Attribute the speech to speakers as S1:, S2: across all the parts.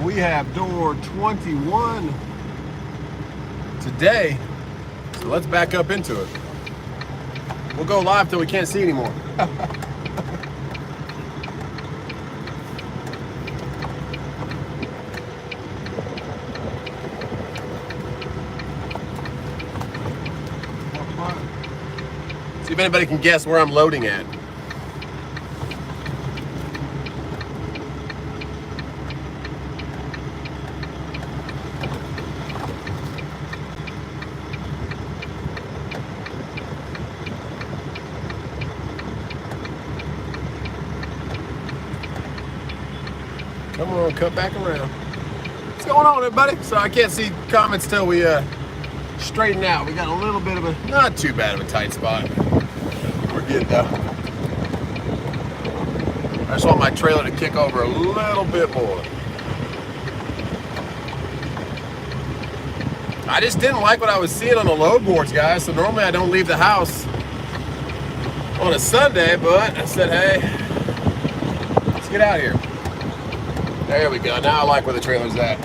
S1: We have door 21 today, so let's back up into it. We'll go live till we can't see anymore. See if anybody can guess where I'm loading at. Come on, cut back around. What's going on, everybody? So I can't see comments till we straighten out. We got a little bit of a, not too bad of a tight spot. We're good though. I just want my trailer to kick over a little bit more. I just didn't like what I was seeing on the load boards, guys. So normally I don't leave the house on a Sunday, but I said, hey, let's get out of here. There we go. Now I like where the trailer's at.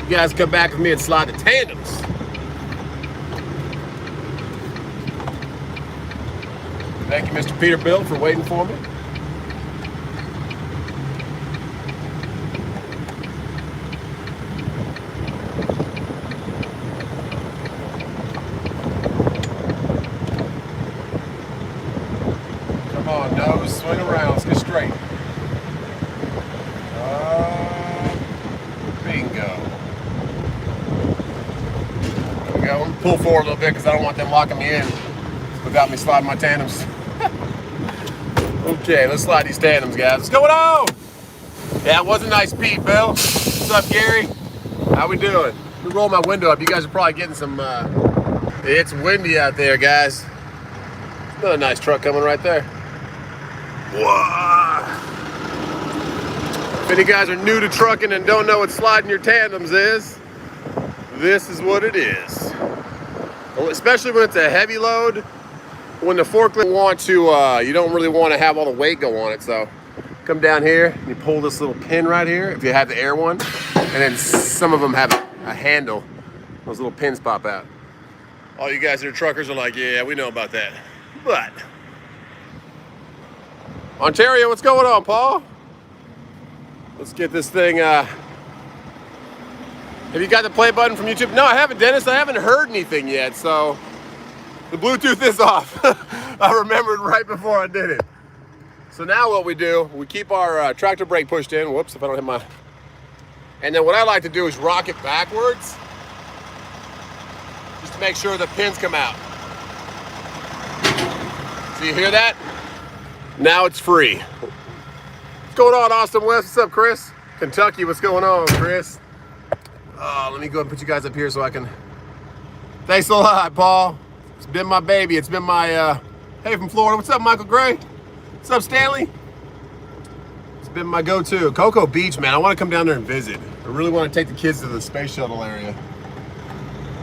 S1: You guys come back with me and slide the tandems. Thank you, Mr. Peterbilt, for waiting for me. Come on, nose, swing around, let's get straight. Bingo. There we go. Pull forward a little bit because I don't want them locking me in without me sliding my tandems. Okay, let's slide these tandems, guys. What's going on? Yeah, it was a nice peep, Bill. What's up, Gary? How we doing? Let me roll my window up. You guys are probably getting some, it's windy out there, guys. Another nice truck coming right there. Whoa. If any guys are new to trucking and don't know what sliding your tandems is, this is what it is. Especially when it's a heavy load. When the forklift want to, you don't really want to have all the weight go on it. So come down here and you pull this little pin right here if you have the air one. And then some of them have a handle. Those little pins pop out. All you guys that are truckers are like, yeah, we know about that. But Ontario, what's going on, Paul? Let's get this thing. Have you got the play button from YouTube? No, I haven't, Dennis. I haven't heard anything yet, so the Bluetooth is off. I remembered right before I did it. So now what we do, we keep our tractor brake pushed in. Whoops, if I don't hit my... And then what I like to do is rock it backwards, just to make sure the pins come out. So you hear that? Now it's free. What's going on, Austin West? What's up, Chris? Kentucky, what's going on, Chris? Let me go and put you guys up here so I can... Thanks a lot, Paul. It's been my baby. It's been my, hey, from Florida. What's up, Michael Gray? What's up, Stanley? It's been my go-to. Cocoa Beach, man. I want to come down there and visit. I really want to take the kids to the space shuttle area.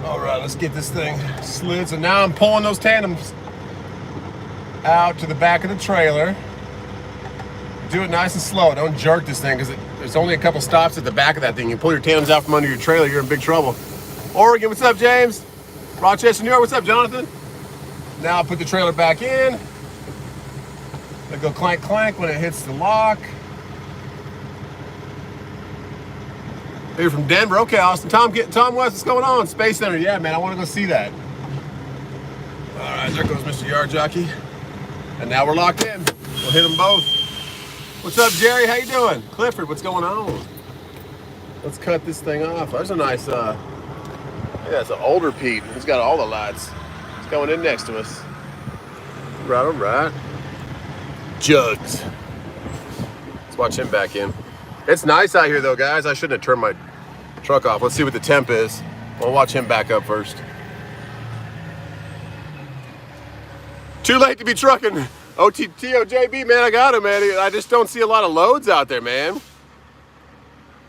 S1: All right, let's get this thing slid. So now I'm pulling those tandems out to the back of the trailer. Do it nice and slow. Don't jerk this thing because there's only a couple stops at the back of that thing. You pull your tandems out from under your trailer, you're in big trouble. Oregon, what's up, James? Rochester, New York, what's up, Jonathan? Now I'll put the trailer back in. It'll go clank, clank when it hits the lock. You're from Denver. Okay, Austin. Tom West, what's going on? Space Center. Yeah, man, I want to go see that. All right, there goes Mr. Yard Jockey. And now we're locked in. We'll hit them both. What's up, Jerry? How you doing? Clifford, what's going on? Let's cut this thing off. There's a nice, yeah, it's an older Pete. He's got all the lights. He's going in next to us. Right, all right. Jugs. Let's watch him back in. It's nice out here, though, guys. I shouldn't have turned my truck off. Let's see what the temp is. We'll watch him back up first. Too late to be trucking. OTTOJB, man, I got him, man. I just don't see a lot of loads out there, man.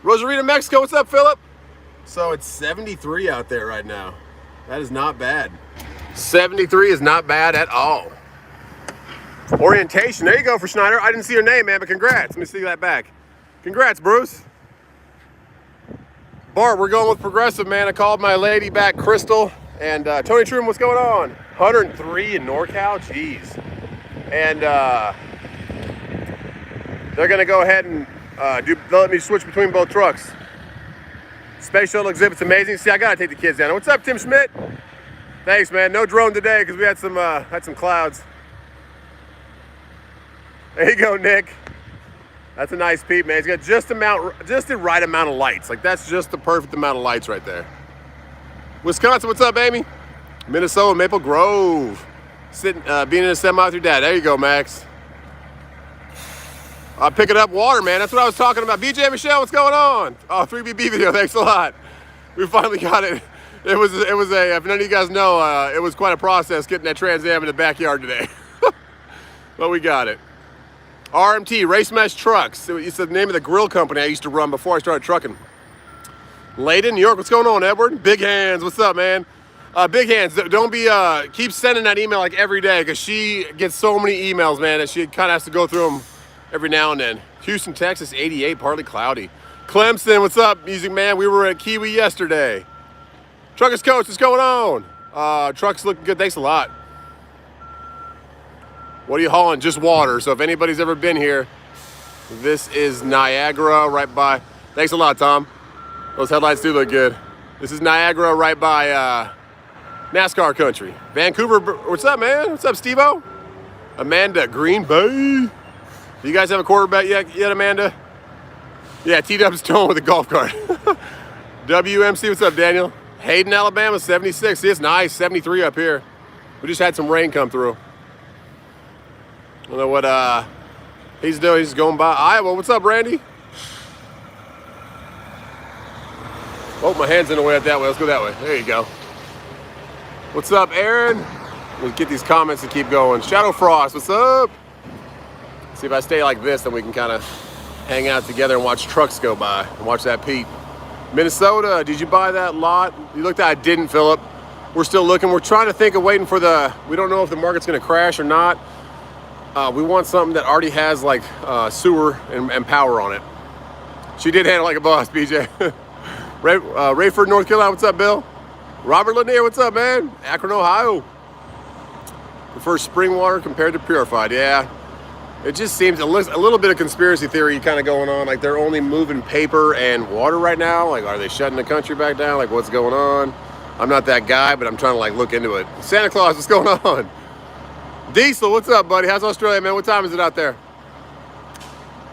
S1: Rosarito, Mexico, what's up, Philip? So it's 73 out there right now. That is not bad. 73 is not bad at all. Orientation. There you go for Schneider. I didn't see your name, man, but congrats. Let me see that back. Congrats, Bruce. Bart, we're going with Progressive, man. I called my lady back, Crystal, and Tony Truman, what's going on? 103 in NorCal, jeez. And they're gonna go ahead and they'll let me switch between both trucks. Space Shuttle exhibit's amazing. See, I gotta take the kids down. What's up, Tim Schmidt? Thanks, man. No drone today because we had some clouds. There you go, Nick. That's a nice peep, man. He's got just the right amount of lights. Like, that's just the perfect amount of lights right there. Wisconsin, what's up, Amy? Minnesota, Maple Grove. Being in a semi with your dad. There you go, Max. Picking up water, man. That's what I was talking about. BJ Michelle, what's going on? Oh, 3BB video. Thanks a lot. We finally got it. It was if none of you guys know, it was quite a process getting that Trans Am in the backyard today. But we got it. RMT, Race Mesh Trucks. It's the name of the grill company I used to run before I started trucking. Layden, New York, what's going on, Edward? Big Hands, what's up, man? Big Hands, don't be, keep sending that email like every day because she gets so many emails, man, that she kind of has to go through them every now and then. Houston, Texas, 88, partly cloudy. Clemson, what's up, Music Man? We were at Kiwi yesterday. Truckers Coach, what's going on? Trucks looking good, thanks a lot. What are you hauling? Just water. So if anybody's ever been here, this is Niagara right by, thanks a lot, Tom. Those headlights do look good. This is Niagara right by NASCAR country. Vancouver, what's up, man? What's up, Steve-O? Amanda, Green Bay. Do you guys have a quarterback yet, Amanda? Yeah, T-Dub's Stone with a golf cart. WMC, what's up, Daniel? Hayden, Alabama, 76. See, it's nice, 73 up here. We just had some rain come through. I don't know what he's doing. He's going by Iowa. What's up, Randy? Oh, my hand's in the way up that way. Let's go that way. There you go. What's up, Aaron? Let's get these comments to keep going. Shadow Frost, what's up? See, if I stay like this, then we can kind of hang out together and watch trucks go by and watch that Pete. Minnesota, did you buy that lot? You looked at it, I didn't, Philip. We're still looking. We're trying to think of waiting for we don't know if the market's going to crash or not. We want something that already has like sewer and power on it. She did handle like a boss, BJ. Rayford, North Carolina, what's up, Bill? Robert Lanier, what's up, man? Akron, Ohio. Prefer spring water compared to purified. Yeah, it just seems a little bit of conspiracy theory kind of going on. Like they're only moving paper and water right now. Like, are they shutting the country back down? Like, what's going on? I'm not that guy, but I'm trying to like look into it. Santa Claus, what's going on? Diesel, what's up, buddy? How's Australia, man? What time is it out there?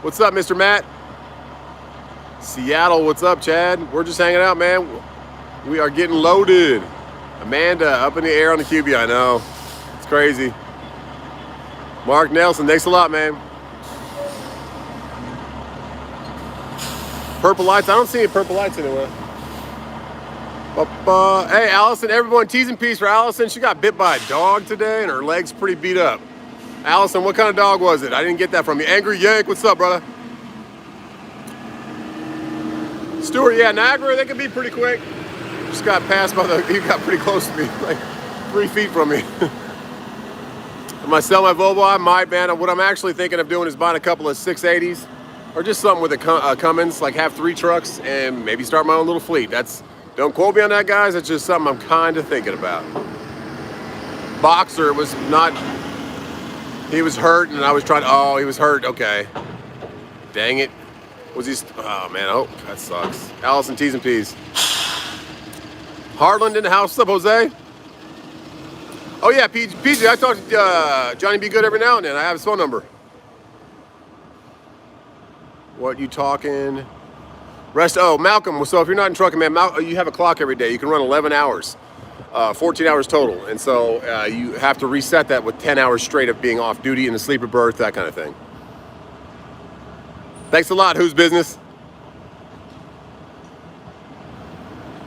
S1: What's up, Mr. Matt? Seattle, what's up, Chad? We're just hanging out, man. We are getting loaded. Amanda, up in the air on the QB, I know. It's crazy. Mark Nelson, thanks a lot, man. Purple lights, I don't see any purple lights anywhere. Hey, Allison, everyone, T's and P's for Allison. She got bit by a dog today and her leg's pretty beat up. Allison, what kind of dog was it? I didn't get that from you. Angry Yank, what's up, brother? Stuart, yeah, Niagara, they can be pretty quick. Just got passed by he got pretty close to me, like 3 feet from me. Am I selling my Volvo? I might, man. What I'm actually thinking of doing is buying a couple of 680s or just something with a Cummins, like have 3 trucks and maybe start my own little fleet. Don't quote me on that, guys. It's just something I'm kind of thinking about. Boxer was not, he was hurt and I was trying to, oh, he was hurt. Okay. Dang it. Was he, oh man, oh, that sucks. Allison, T's and P's. Harland in the house. What's up, Jose? Oh yeah, PJ, I talk to Johnny B. Good every now and then. I have his phone number. What you talking? Oh, Malcolm, so if you're not in trucking, man, you have a clock every day. You can run 11 hours, 14 hours total. And so you have to reset that with 10 hours straight of being off duty in the sleeper berth, that kind of thing. Thanks a lot, Whose Business?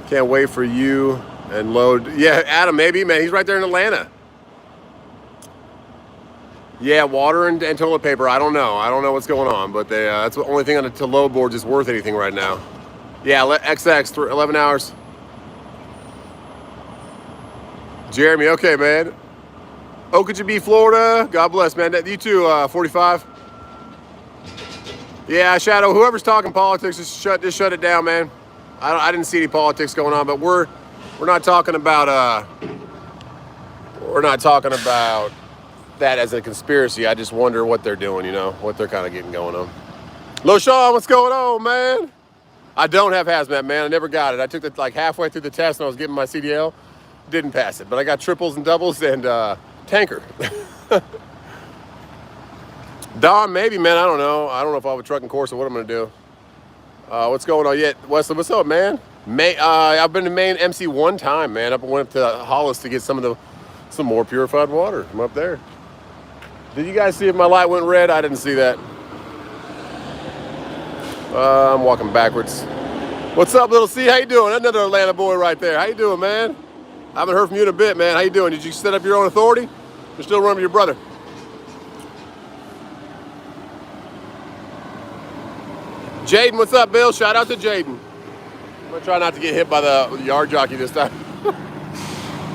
S1: Can't wait for you and load. Yeah, Adam, maybe, man. He's right there in Atlanta. Yeah, water and toilet paper. I don't know. I don't know what's going on, but that's the only thing on the load board is worth anything right now. Yeah, XX, 11 hours. Jeremy, okay, man. Okeechobee, Florida. God bless, man. You too, 45. Yeah, Shadow, whoever's talking politics, just shut it down, man. I didn't see any politics going on, but we're not talking about that as a conspiracy. I just wonder what they're doing, you know, what they're kind of getting going on. Lo Sean, what's going on, man? I don't have hazmat, man. I never got it. I took it like halfway through the test and I was getting my CDL. Didn't pass it, but I got triples and doubles and tanker. Don, maybe, man. I don't know. I don't know if I'll have a trucking course or what I'm going to do. What's going on yet? Wesley, what's up, man? I've been to Maine MC one time, man. I went up to Hollis to get some more purified water. I'm up there. Did you guys see if my light went red? I didn't see that. I'm walking backwards. What's up, little C? How you doing? Another Atlanta boy right there. How you doing, man? I haven't heard from you in a bit, man. How you doing? Did you set up your own authority? You're still running with your brother? Jaden, what's up, Bill? Shout out to Jaden. I'm gonna try not to get hit by the yard jockey this time.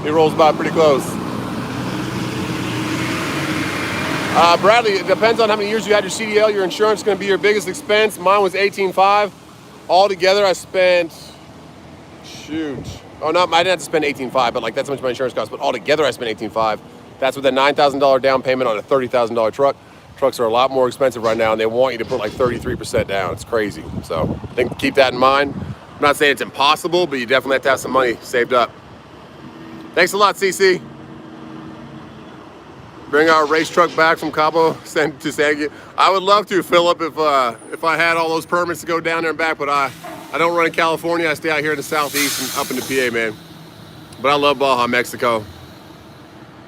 S1: He rolls by pretty close. Bradley, it depends on how many years you had your CDL. Your insurance is going to be your biggest expense. Mine was $18,500. Altogether, I spent, I didn't have to spend $18,500, but like that's how much my insurance cost. But altogether, I spent $18,500. That's with a $9,000 down payment on a $30,000 truck. Trucks are a lot more expensive right now, and they want you to put like 33% down. It's crazy. So I think keep that in mind. I'm not saying it's impossible, but you definitely have to have some money saved up. Thanks a lot, CC. Bring our race truck back from Cabo to San Diego. I would love to, Philip, if I had all those permits to go down there and back, but I don't run in California. I stay out here in the southeast and up in the PA, man. But I love Baja, Mexico.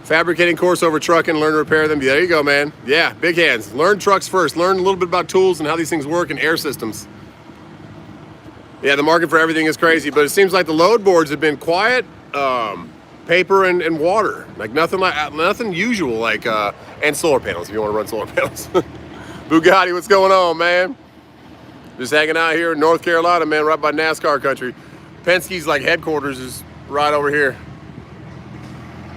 S1: Fabricating course over trucking, learn to repair them. There you go, man. Yeah, big hands. Learn trucks first. Learn a little bit about tools and how these things work and air systems. Yeah, the market for everything is crazy, but it seems like the load boards have been quiet. Paper and water, like nothing usual, like and solar panels if you want to run solar panels. Bugatti, what's going on, man? Just hanging out here in North Carolina, man, right by NASCAR country. Penske's like headquarters is right over here.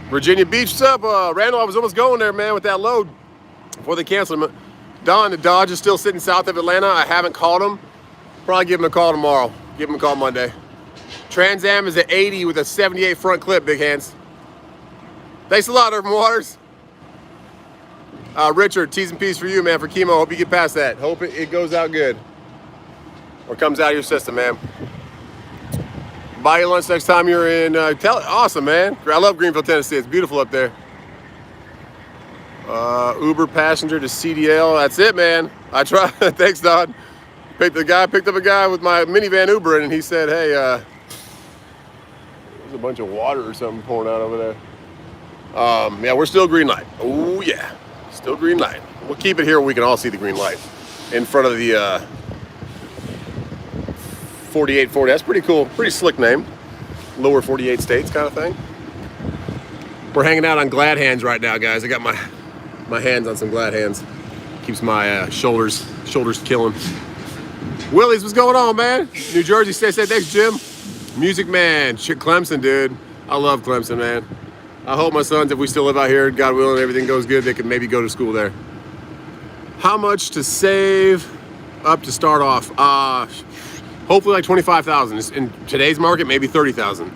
S1: Virginia Beach, what's up? Randall, I was almost going there, man, with that load before they canceled him. Don, the Dodge is still sitting south of Atlanta. I haven't called him. Probably give him a call tomorrow. Give him a call Monday. Trans Am is at 80 with a 78 front clip, big hands. Thanks a lot, Urban Waters. Richard, T's and P's for you, man, for chemo. Hope you get past that. Hope it goes out good. Or comes out of your system, man. Buy your lunch next time you're in, awesome, man. I love Greenville, Tennessee. It's beautiful up there. Uber passenger to CDL. That's it, man. I try. Thanks, Don. Picked up a guy with my minivan Uber in, and he said, hey, there's a bunch of water or something pouring out over there. Yeah, we're still green light. Oh, yeah. Still green light. We'll keep it here where we can all see the green light in front of the 4840. That's pretty cool. Pretty slick name. Lower 48 states kind of thing. We're hanging out on glad hands right now, guys. I got my hands on some glad hands. Keeps my shoulders killing. Willies, what's going on, man? New Jersey, stay safe. Thanks, Jim. Music Man, Clemson, dude. I love Clemson, man. I hope my sons, if we still live out here, God willing, everything goes good, they can maybe go to school there. How much to save up to start off? Hopefully like $25,000. In today's market, maybe $30,000.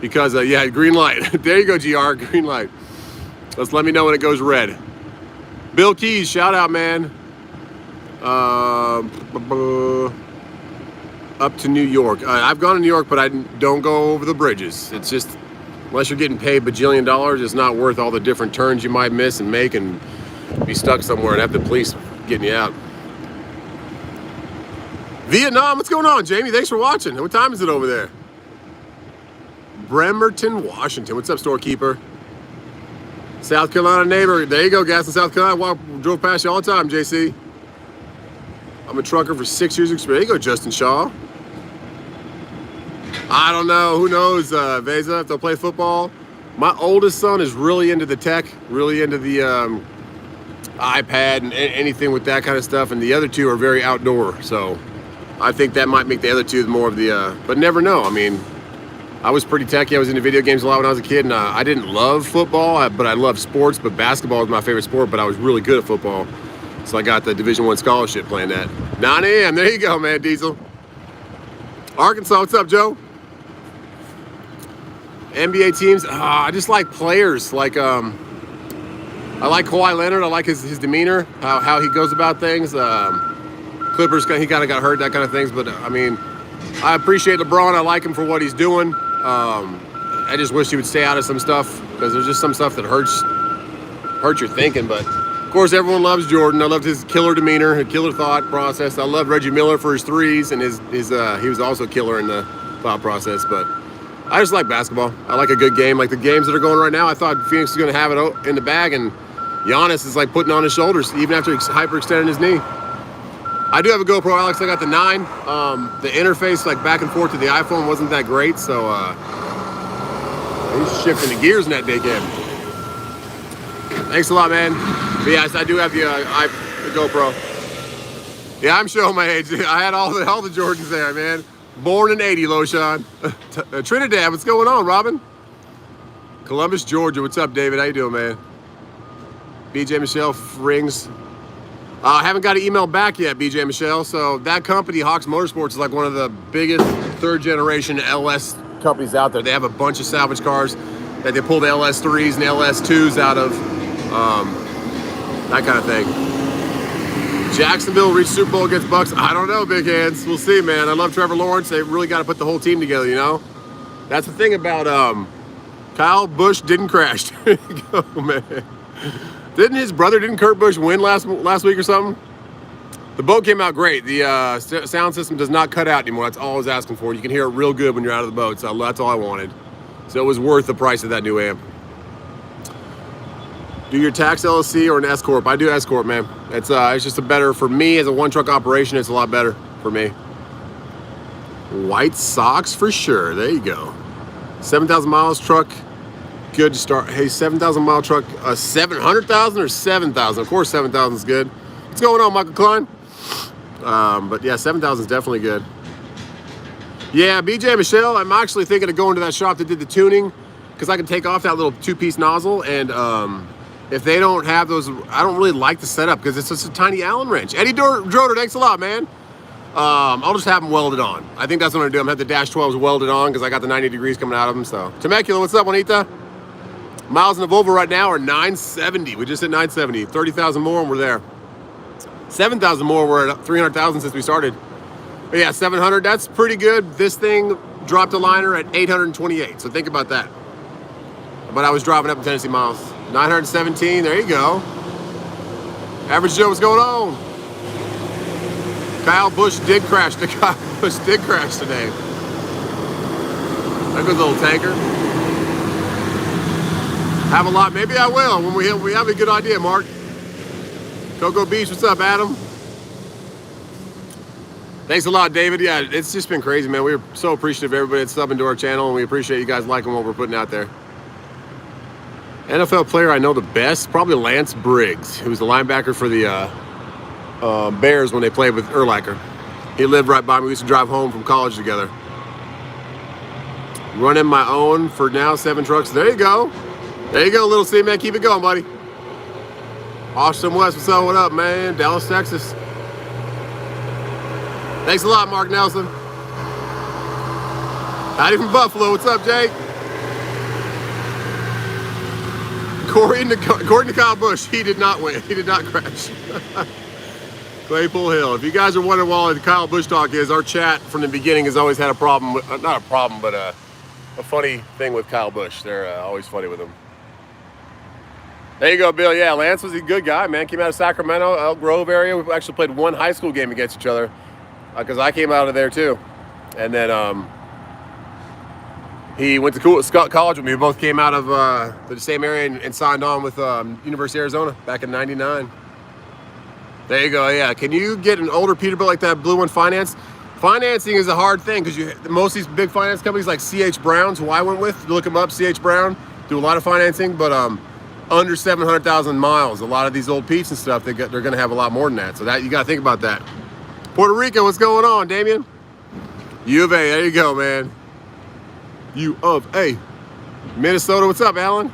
S1: Because, yeah, green light. There you go, GR, green light. Let's let me know when it goes red. Bill Keys, shout out, man. Up to New York. I've gone to New York, but I don't go over the bridges. It's just, unless you're getting paid bajillion dollars, it's not worth all the different turns you might miss and make and be stuck somewhere and have the police getting you out. Vietnam, what's going on, Jamie? Thanks for watching. What time is it over there? Bremerton, Washington. What's up, storekeeper? South Carolina neighbor. There you go, guys, in South Carolina. Drove past you all the time, JC. I'm a trucker for 6 years experience. There you go, Justin Shaw. I don't know. Who knows, Veza, if they'll play football. My oldest son is really into the tech, really into the iPad and anything with that kind of stuff. And the other two are very outdoor. So I think that might make the other two more of the, but never know. I mean, I was pretty techie. I was into video games a lot when I was a kid, and I didn't love football, but I loved sports. But basketball was my favorite sport, but I was really good at football. So I got the Division I scholarship playing that. 9 a.m. There you go, man, Diesel. Arkansas, what's up, Joe? NBA teams, I just like players. Like, I like Kawhi Leonard. I like his demeanor, how he goes about things. Clippers, he kind of got hurt, that kind of things. But, I mean, I appreciate LeBron. I like him for what he's doing. I just wish he would stay out of some stuff, because there's just some stuff that hurts your thinking. But, of course, everyone loves Jordan. I loved his killer demeanor, his killer thought process. I love Reggie Miller for his threes, and he was also killer in the thought process. But I just like basketball. I like a good game. Like the games that are going right now, I thought Phoenix was going to have it in the bag, and Giannis is like putting on his shoulders, even after hyperextending his knee. I do have a GoPro, Alex. I got the 9. The interface, like back and forth to the iPhone, wasn't that great, so he's shifting the gears in that day game. Thanks a lot, man. But yes, I do have the GoPro. Yeah, I'm showing my age. I had all the Jordans there, man. Born in 80, Loshan. Trinidad, what's going on, Robin? Columbus, Georgia. What's up, David? How you doing, man? BJ Michelle rings. I haven't got an email back yet, BJ Michelle. So that company, Hawks Motorsports, is like one of the biggest third-generation LS companies out there. They have a bunch of salvage cars that they pull the LS3s and the LS2s out of, that kind of thing. Jacksonville reached Super Bowl against Bucks. I don't know, big hands. We'll see, man. I love Trevor Lawrence. They really got to put the whole team together, you know? That's the thing about Kyle Busch didn't crash. There you go, man. Didn't Kurt Busch win last week or something? The boat came out great. The sound system does not cut out anymore. That's all I was asking for. You can hear it real good when you're out of the boat, so that's all I wanted. So it was worth the price of that new amp. Do your tax LLC or an S Corp? I do S Corp, man. It's just a better, for me as a one truck operation, it's a lot better for me. White Sox for sure. There you go. 7,000 miles truck. Good to start. Hey, 7,000 mile truck. 700,000 or 7,000? Of course, 7,000 is good. What's going on, Michael Klein? But yeah, 7,000 is definitely good. Yeah, BJ Michelle, I'm actually thinking of going to that shop that did the tuning, because I can take off that little 2-piece nozzle, and if they don't have those, I don't really like the setup because it's just a tiny Allen wrench. Eddie Droder, thanks a lot, man. I'll just have them welded on. I think that's what I'm gonna do. I'm gonna have the Dash 12s welded on because I got the 90 degrees coming out of them. So, Temecula, what's up, Juanita? Miles in the Volvo right now are 970. We just hit 970. 30,000 more and we're there. 7,000 more. We're at 300,000 since we started. But yeah, 700. That's pretty good. This thing dropped a liner at 828. So think about that. But I was driving up in Tennessee miles. 917, there you go. Average Joe, what's going on? Kyle Busch did crash. Kyle Busch did crash today. That goes a little tanker. Have a lot. Maybe I will when we have a good idea, Mark. Cocoa Beach, what's up, Adam? Thanks a lot, David. Yeah, it's just been crazy, man. We're so appreciative of everybody that's subbing to our channel, and we appreciate you guys liking what we're putting out there. NFL player I know the best, probably Lance Briggs, who was the linebacker for the Bears when they played with Urlacher. He lived right by me. We used to drive home from college together. Running my own for now, 7 trucks. There you go. There you go, little C, man. Keep it going, buddy. Austin West, what's up? What up, man? Dallas, Texas. Thanks a lot, Mark Nelson. Howdy from Buffalo. What's up, Jake? According to Kyle Busch, he did not win. He did not crash. Claypool Hill. If you guys are wondering what the Kyle Busch talk is, our chat from the beginning has always had a problem. Not a problem, but a funny thing with Kyle Busch. They're always funny with him. There you go, Bill. Yeah, Lance was a good guy, man. Came out of Sacramento, Elk Grove area. We actually played one high school game against each other because I came out of there too. And then he went to college with me. We both came out of the same area and signed on with University of Arizona back in '99. There you go. Yeah. Can you get an older Peterbilt like that blue one financed? Financing is a hard thing because most of these big finance companies like C.H. Brown's, who I went with, look them up. C.H. Brown do a lot of financing, but under 700,000 miles. A lot of these old Pete's and stuff, they're going to have a lot more than that. So that you got to think about that. Puerto Rico, what's going on, Damien? U of A, there you go, man. U of A. Minnesota, what's up, Alan?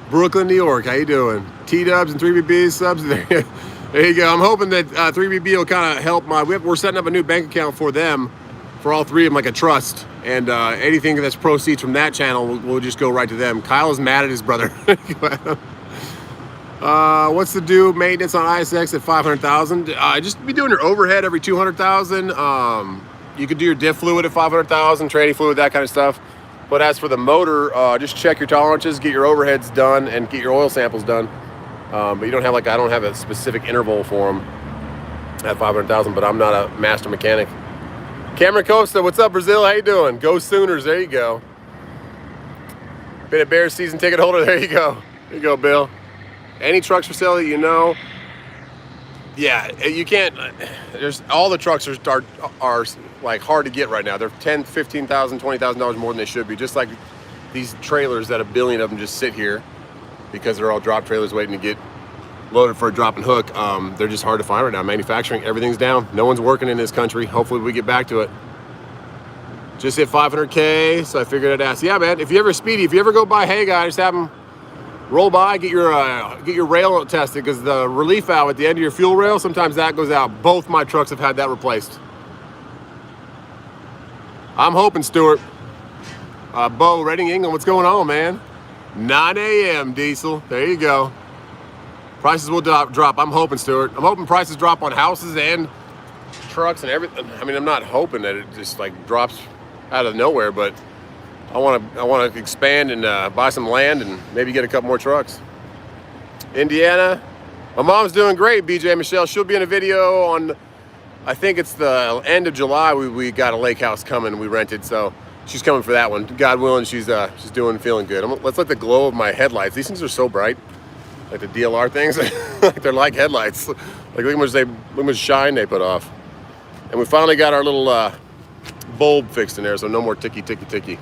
S1: Brooklyn, New York, how you doing? T-dubs and 3BB subs. There you go. I'm hoping that 3BB will kind of help we're setting up a new bank account for them, for all three of them, like a trust. And anything that's proceeds from that channel will just go right to them. Kyle is mad at his brother. What's the due maintenance on ISX at 500,000? Just be doing your overhead every 200,000. You could do your diff fluid at 500,000, training fluid, that kind of stuff. But as for the motor, just check your tolerances, get your overheads done, and get your oil samples done. But you don't have I don't have a specific interval for them at 500,000. But I'm not a master mechanic. Cameron Costa, what's up, Brazil? How you doing? Go Sooners! There you go. Been a Bears season ticket holder. There you go. There you go, Bill. Any trucks for sale that you know? Yeah, you can't. There's all the trucks are like hard to get right now. They're $10,000, $15,000, $20,000 more than they should be. Just like these trailers that a billion of them just sit here because they're all drop trailers waiting to get loaded for a drop and hook. They're just hard to find right now. Manufacturing, everything's down. No one's working in this country. Hopefully we get back to it. Just hit 500K, so I figured I'd ask. Yeah, man. If you ever go by Hey Guy, just have them roll by, get your rail tested, because the relief valve at the end of your fuel rail, sometimes that goes out. Both my trucks have had that replaced. I'm hoping, Stuart. Bo, Reading, England, what's going on, man? 9 a.m. Diesel. There you go. Prices will drop. I'm hoping, Stuart. I'm hoping prices drop on houses and trucks and everything. I mean, I'm not hoping that it just like drops out of nowhere, but I want to expand and buy some land and maybe get a couple more trucks. Indiana, my mom's doing great. BJ Michelle, she'll be in a video on, I think it's the end of July. We got a lake house coming. We rented, so she's coming for that one. God willing, she's feeling good. Let's let the glow of my headlights. These things are so bright, like the DLR things. Like they're like headlights. Like look how much shine they put off. And we finally got our little bulb fixed in there, so no more ticky.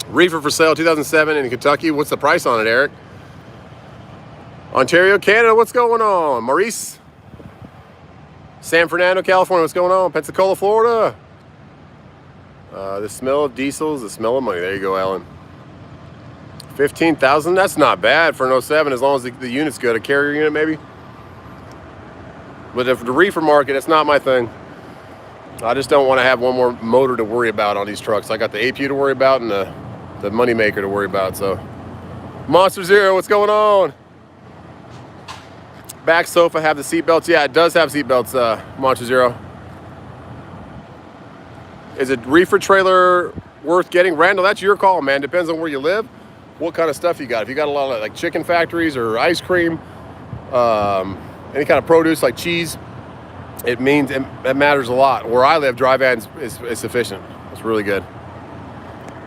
S1: Reefer for sale, 2007 in Kentucky. What's the price on it, Eric? Ontario, Canada, what's going on? Maurice? San Fernando, California, what's going on? Pensacola, Florida. The smell of diesels, the smell of money. There you go, Alan. 15,000, that's not bad for an 07, as long as the unit's good. A carrier unit, maybe. But if the reefer market, it's not my thing. I just don't want to have one more motor to worry about on these trucks. I got the APU to worry about and the money maker to worry about. So, Monster Zero, what's going on? Back sofa have the seatbelts. Yeah, it does have seatbelts, Monster Zero. Is a reefer trailer worth getting? Randall, that's your call, man. Depends on where you live, what kind of stuff you got. If you got a lot of like chicken factories or ice cream, any kind of produce like cheese, it matters a lot. Where I live, dry van is sufficient. It's really good.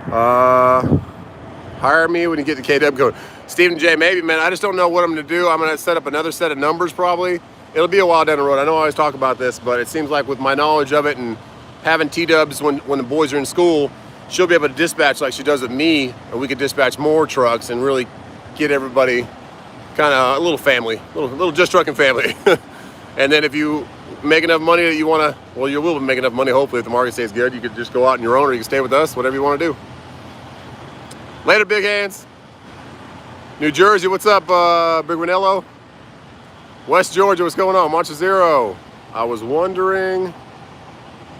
S1: Hire me when you get the KW code. Stephen J, maybe, man. I just don't know what I'm going to do. I'm going to set up another set of numbers probably. It'll be a while down the road. I know I always talk about this, but it seems like with my knowledge of it and having T-dubs when the boys are in school, she'll be able to dispatch like she does with me, and we could dispatch more trucks and really get everybody kind of a little family, little just trucking family. And then if you make enough money that you want to, well, you will make enough money hopefully if the market stays good. You could just go out on your own, or you can stay with us, whatever you want to do. Later, big hands. New Jersey, what's up, Big Ranello? West Georgia, what's going on? Monster Zero. I was wondering,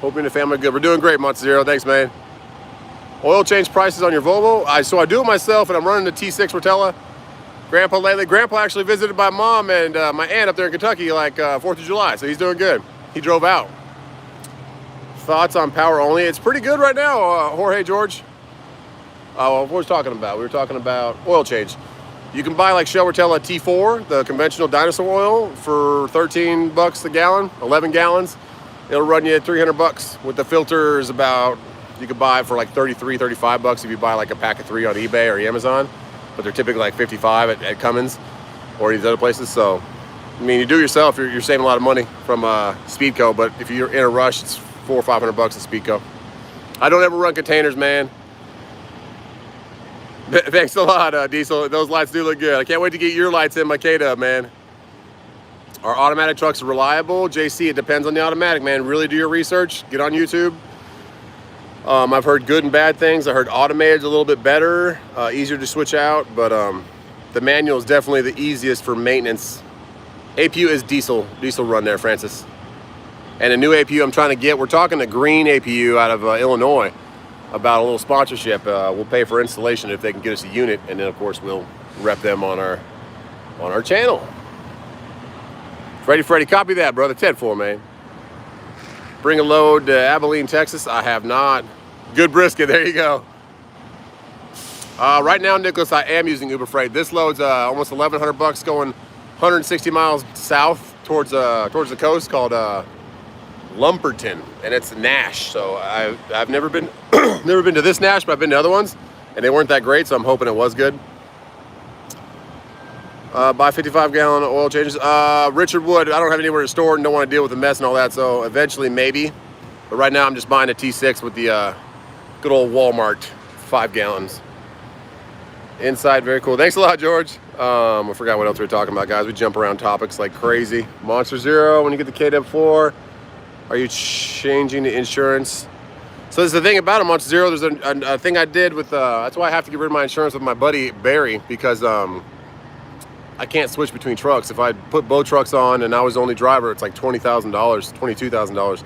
S1: hoping the family good. We're doing great, Monster Zero. Thanks, man. Oil change prices on your Volvo. So I do it myself, and I'm running the T6 Rotella. Grandpa lately. Grandpa actually visited my mom and my aunt up there in Kentucky like 4th of July, so he's doing good. He drove out. Thoughts on power only? It's pretty good right now, Jorge George. What were we talking about? We were talking about oil change. You can buy like Shell Rotella T4, the conventional dinosaur oil, for $13 a gallon, 11 gallons. It'll run you $300. With the filters, about, you could buy it for like $33, $35 if you buy like a pack of 3 on eBay or Amazon. But they're typically like $55 at Cummins or these other places. So, I mean, you do it yourself, you're saving a lot of money from Speedco. But if you're in a rush, it's $400 or $500 at Speedco. I don't ever run containers, man. Thanks a lot, Diesel. Those lights do look good. I can't wait to get your lights in my K-Dub, man. Are automatic trucks reliable? JC, it depends on the automatic, man. Really do your research. Get on YouTube. I've heard good and bad things. I heard automated's a little bit better, easier to switch out, but the manual is definitely the easiest for maintenance. APU is diesel run there, Francis. And a new APU I'm trying to get, we're talking a green APU out of Illinois about a little sponsorship. We'll pay for installation if they can get us a unit, and then of course we'll rep them on our channel. Freddy, copy that, brother. 10-4, man. Bring a load to Abilene, Texas. I have not. Good brisket, there you go. Right now, Nicholas, I am using Uber Freight. This load's almost 1,100 bucks going 160 miles south towards the coast called Lumberton, and it's Nash. So I've never been never been to this Nash, but I've been to other ones, and they weren't that great. So I'm hoping it was good. Buy 55-gallon oil changes. Richard Wood, I don't have anywhere to store it and don't want to deal with the mess and all that, so eventually maybe. But right now I'm just buying a T6 with the good old Walmart 5 gallons. Inside, very cool. Thanks a lot, George. I forgot what else we were talking about, guys. We jump around topics like crazy. Monster Zero, when you get the KW4, are you changing the insurance? So this is the thing about a Monster Zero. There's a thing I did with, that's why I have to get rid of my insurance with my buddy Barry, because I can't switch between trucks. If I put both trucks on and I was the only driver, it's like $20,000, $22,000.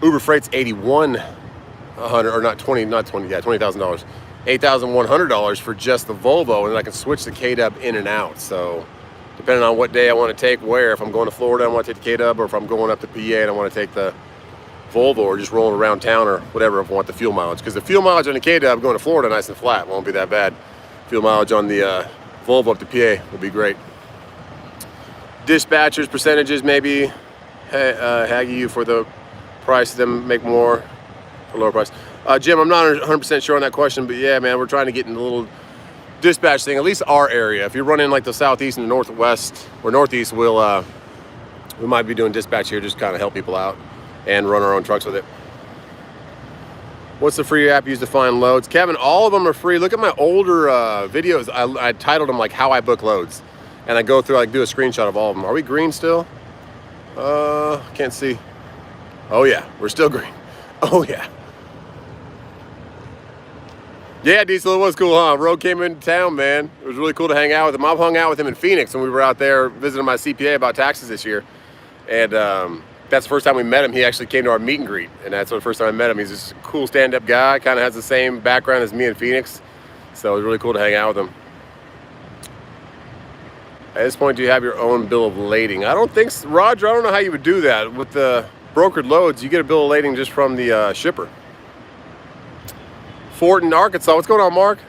S1: Uber Freight's $8,100, or not 20, yeah, $20,000. $8,100 for just the Volvo, and then I can switch the KW in and out. So depending on what day I want to take where, if I'm going to Florida, I want to take the KW, or if I'm going up to PA and I want to take the Volvo, or just rolling around town or whatever, if I want the fuel mileage. Because the fuel mileage on the KW going to Florida nice and flat, won't be that bad. Fuel mileage on the Volvo up to PA would be great. Dispatchers, percentages, maybe haggy you for the price, them make more for lower price. Jim, I'm not 100% sure on that question, but yeah, man, we're trying to get in the little dispatch thing, at least our area. If you're running like the southeast and the northwest or northeast, we might be doing dispatch here, just kind of help people out and run our own trucks with it. What's the free app used to find loads? Kevin, all of them are free. Look at my older videos. I titled them like how I book loads, and I go through, like, do a screenshot of all of them. Are we green still? Can't see. Oh yeah, we're still green. Oh yeah. Yeah, Diesel, it was cool, huh? Road came into town, man. It was really cool to hang out with him. I've hung out with him in Phoenix when we were out there visiting my CPA about taxes this year. And that's the first time we met him. He actually came to our meet and greet, and that's the first time I met him. He's just a cool stand-up guy, kind of has the same background as me in Phoenix. So it was really cool to hang out with him. At this point, do you have your own bill of lading? I don't think so. Roger, I don't know how you would do that. With the brokered loads, you get a bill of lading just from the shipper. Fort in Arkansas. What's going on, Mark?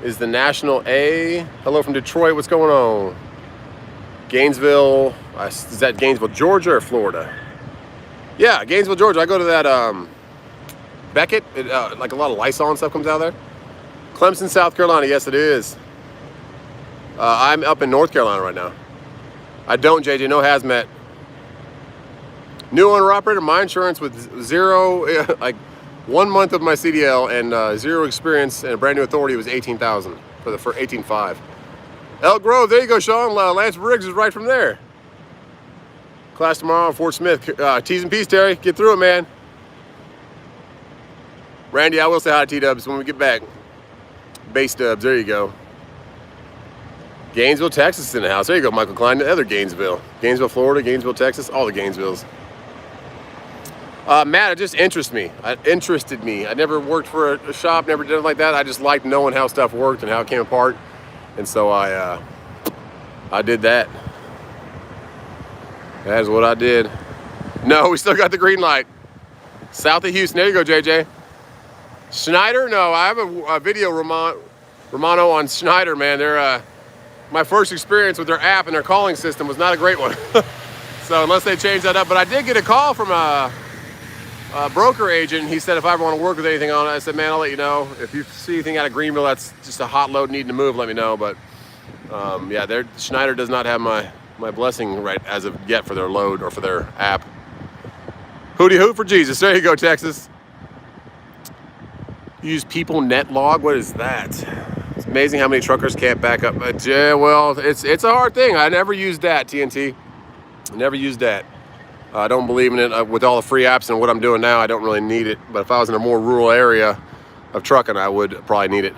S1: Is the National A? Hello from Detroit. What's going on? Gainesville. Is that Gainesville, Georgia or Florida? Yeah, Gainesville, Georgia. I go to that Beckett. Like a lot of Lysol and stuff comes out of there. Clemson, South Carolina. Yes, it is. I'm up in North Carolina right now. I don't, JJ. No hazmat. New owner operator. My insurance with zero, like 1 month of my CDL and zero experience and a brand new authority was $18,000 for 18.5. Elk Grove, there you go, Sean. Lance Briggs is right from there. Class tomorrow, Fort Smith. T's and P's, Terry. Get through it, man. Randy, I will say hi to T-Dubs when we get back. Base Dubs, there you go. Gainesville, Texas is in the house. There you go, Michael Klein. The other Gainesville. Gainesville, Florida, Gainesville, Texas. All the Gainesvilles. Matt, it just interested me. I never worked for a shop, never did it like that. I just liked knowing how stuff worked and how it came apart. And so I did that. That is what I did. No, we still got the green light. South of Houston. There you go, JJ. Schneider? No, I have a video, Romano, on Schneider, man. They're, my first experience with their app and their calling system was not a great one. So unless they change that up. But I did get a call from a broker agent. He said if I ever want to work with anything on it, I said, man, I'll let you know. If you see anything out of Greenville that's just a hot load needing to move, let me know. But yeah, Schneider does not have my blessing right as of yet for their load or for their app. Hootie hoot for Jesus. There you go, Texas. Use People Net Log. What is that? It's amazing how many truckers can't back up. But yeah, well, it's a hard thing. I never used that, TNT. I never used that. I don't believe in it. With all the free apps and what I'm doing now, I don't really need it. But if I was in a more rural area of trucking, I would probably need it.